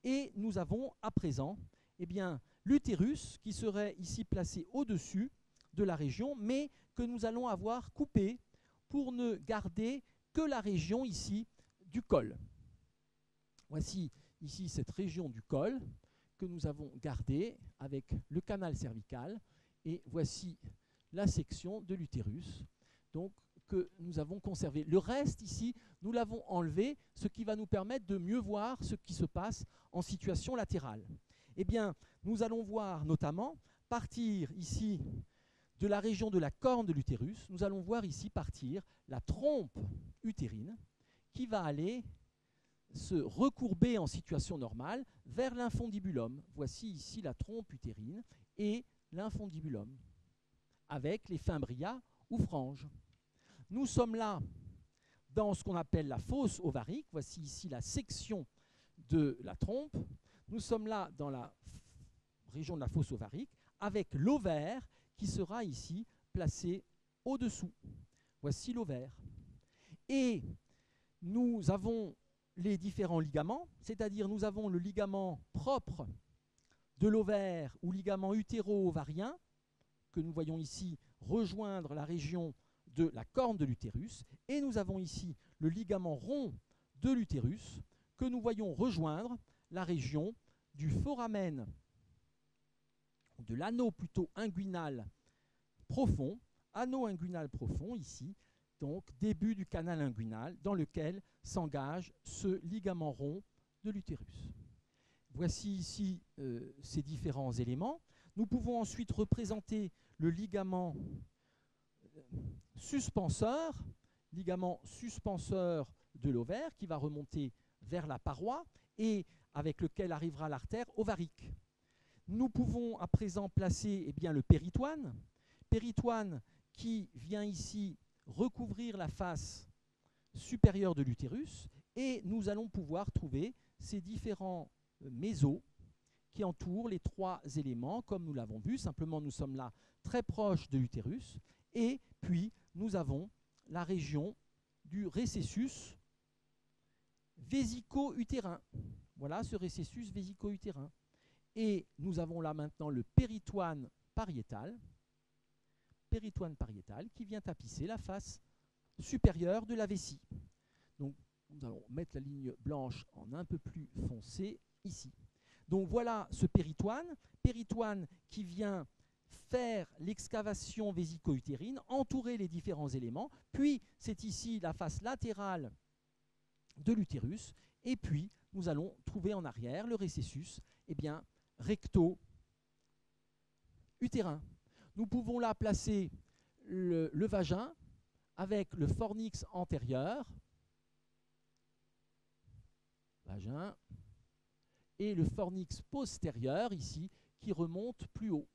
et nous avons à présent l'utérus qui serait ici placé au-dessus de la région, mais que nous allons avoir coupé pour ne garder que la région ici du col. Voici ici cette région du col que nous avons gardée avec le canal cervical, et voici la section de l'utérus donc que nous avons conservé. Le reste ici, nous l'avons enlevé, ce qui va nous permettre de mieux voir ce qui se passe en situation latérale. Eh bien, nous allons voir notamment partir ici de la région de la corne de l'utérus, nous allons voir ici partir la trompe utérine qui va aller se recourber en situation normale vers l'infundibulum. Voici ici la trompe utérine et l'infundibulum avec les fimbrias ou franges. Nous sommes là dans ce qu'on appelle la fosse ovarique. Voici ici la section de la trompe. Nous sommes là dans la région de la fosse ovarique avec l'ovaire qui sera ici placé au-dessous. Voici l'ovaire. Et nous avons les différents ligaments, c'est-à-dire nous avons le ligament propre de l'ovaire ou ligament utéro-ovarien que nous voyons ici rejoindre la région de la corne de l'utérus, et nous avons ici le ligament rond de l'utérus que nous voyons rejoindre la région du foramen, de l'anneau plutôt inguinal profond, anneau inguinal profond ici, donc début du canal inguinal dans lequel s'engage ce ligament rond de l'utérus. Voici ici ces différents éléments. Nous pouvons ensuite représenter le ligament suspenseur de l'ovaire qui va remonter vers la paroi et avec lequel arrivera l'artère ovarique. Nous pouvons à présent placer le péritoine qui vient ici recouvrir la face supérieure de l'utérus, et nous allons pouvoir trouver ces différents mésos qui entourent les trois éléments, comme nous l'avons vu. Simplement, nous sommes là très proches de l'utérus, et puis nous avons la région du récessus vésico-utérin. Voilà ce récessus vésico-utérin. Et nous avons là maintenant le péritoine pariétal qui vient tapisser la face supérieure de la vessie. Donc nous allons mettre la ligne blanche en un peu plus foncé ici. Donc voilà ce péritoine qui vient faire l'excavation vésico-utérine, entourer les différents éléments, puis c'est ici la face latérale de l'utérus, et puis nous allons trouver en arrière le récessus recto-utérin. Nous pouvons là placer le vagin avec le fornix antérieur, vagin, et le fornix postérieur ici qui remonte plus haut.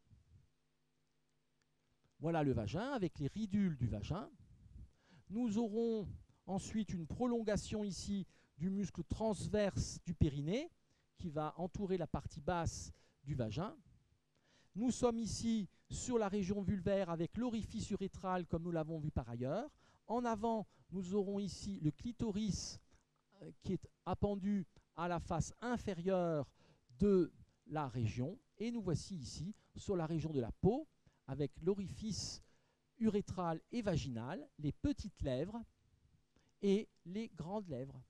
Voilà le vagin avec les ridules du vagin. Nous aurons ensuite une prolongation ici du muscle transverse du périnée qui va entourer la partie basse du vagin. Nous sommes ici sur la région vulvaire avec l'orifice urétral comme nous l'avons vu par ailleurs. En avant, nous aurons ici le clitoris qui est appendu à la face inférieure de la région. Et nous voici ici sur la région de la peau avec l'orifice urétral et vaginal, les petites lèvres et les grandes lèvres.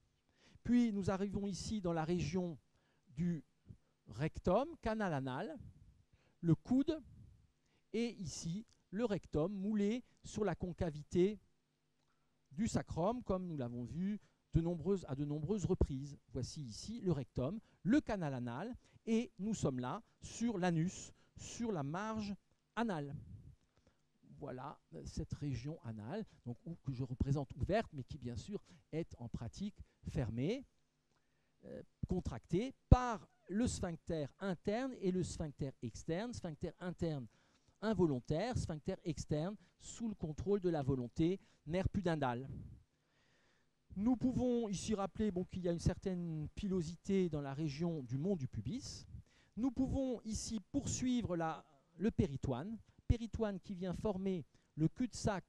Puis nous arrivons ici dans la région du rectum, canal anal, le coude, et ici le rectum moulé sur la concavité du sacrum, comme nous l'avons vu à de nombreuses reprises. Voici ici le rectum, le canal anal, et nous sommes là sur l'anus, sur la marge anale. Voilà cette région anale, donc, que je représente ouverte, mais qui bien sûr est en pratique fermée, contractée par le sphincter interne et le sphincter externe. Sphincter interne involontaire, sphincter externe sous le contrôle de la volonté, nerf pudendal. Nous pouvons ici rappeler qu'il y a une certaine pilosité dans la région du mont du pubis. Nous pouvons ici poursuivre le péritoine qui vient former le cul-de-sac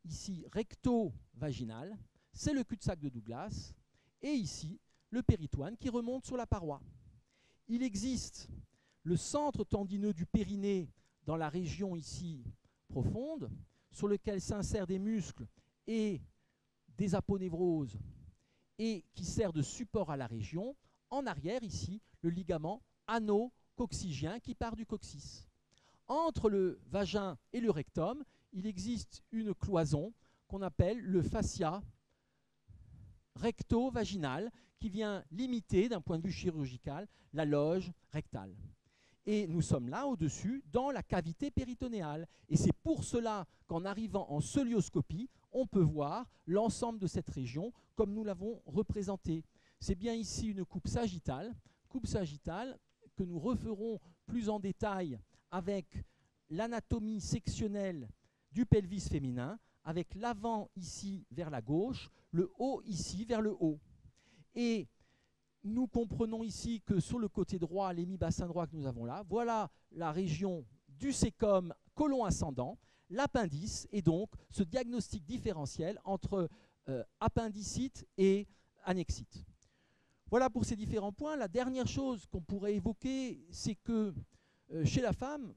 ici recto-vaginal, c'est le cul-de-sac de Douglas, et ici le péritoine qui remonte sur la paroi. Il existe le centre tendineux du périnée dans la région ici profonde, sur lequel s'insèrent des muscles et des aponevroses et qui sert de support à la région. En arrière ici, le ligament ano-coccygien qui part du coccyx. Entre le vagin et le rectum, il existe une cloison qu'on appelle le fascia recto-vaginal qui vient limiter d'un point de vue chirurgical la loge rectale. Et nous sommes là au-dessus dans la cavité péritonéale. Et c'est pour cela qu'en arrivant en cœlioscopie, on peut voir l'ensemble de cette région comme nous l'avons représenté. C'est bien ici une coupe sagittale que nous referons plus en détail avec l'anatomie sectionnelle du pelvis féminin, avec l'avant ici vers la gauche, le haut ici vers le haut. Et nous comprenons ici que sur le côté droit, l'hémibassin droit que nous avons là, voilà la région du cécum côlon ascendant, l'appendice, et donc ce diagnostic différentiel entre appendicite et annexite. Voilà pour ces différents points. La dernière chose qu'on pourrait évoquer, c'est que chez la femme,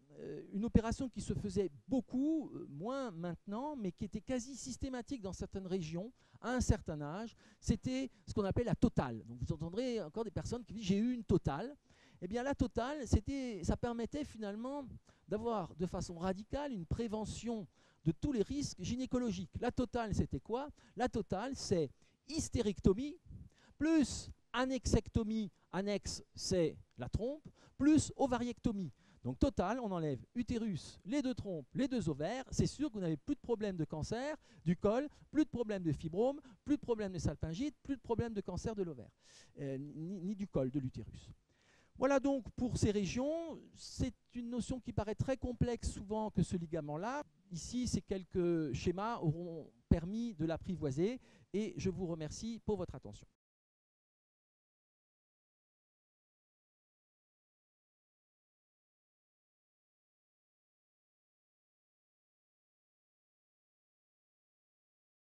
une opération qui se faisait beaucoup, moins maintenant, mais qui était quasi systématique dans certaines régions, à un certain âge, c'était ce qu'on appelle la totale. Donc vous entendrez encore des personnes qui disent « j'ai eu une totale ». Eh bien la totale, ça permettait finalement d'avoir de façon radicale une prévention de tous les risques gynécologiques. La totale, c'était quoi? La totale, c'est hystérectomie, plus annexectomie, annexe, c'est la trompe, plus ovariectomie. Donc total, on enlève utérus, les deux trompes, les deux ovaires, c'est sûr que vous n'avez plus de problème de cancer du col, plus de problème de fibrome, plus de problème de salpingite, plus de problème de cancer de l'ovaire, ni du col, de l'utérus. Voilà donc pour ces régions. C'est une notion qui paraît très complexe souvent que ce ligament-là. Ici, ces quelques schémas auront permis de l'apprivoiser et je vous remercie pour votre attention.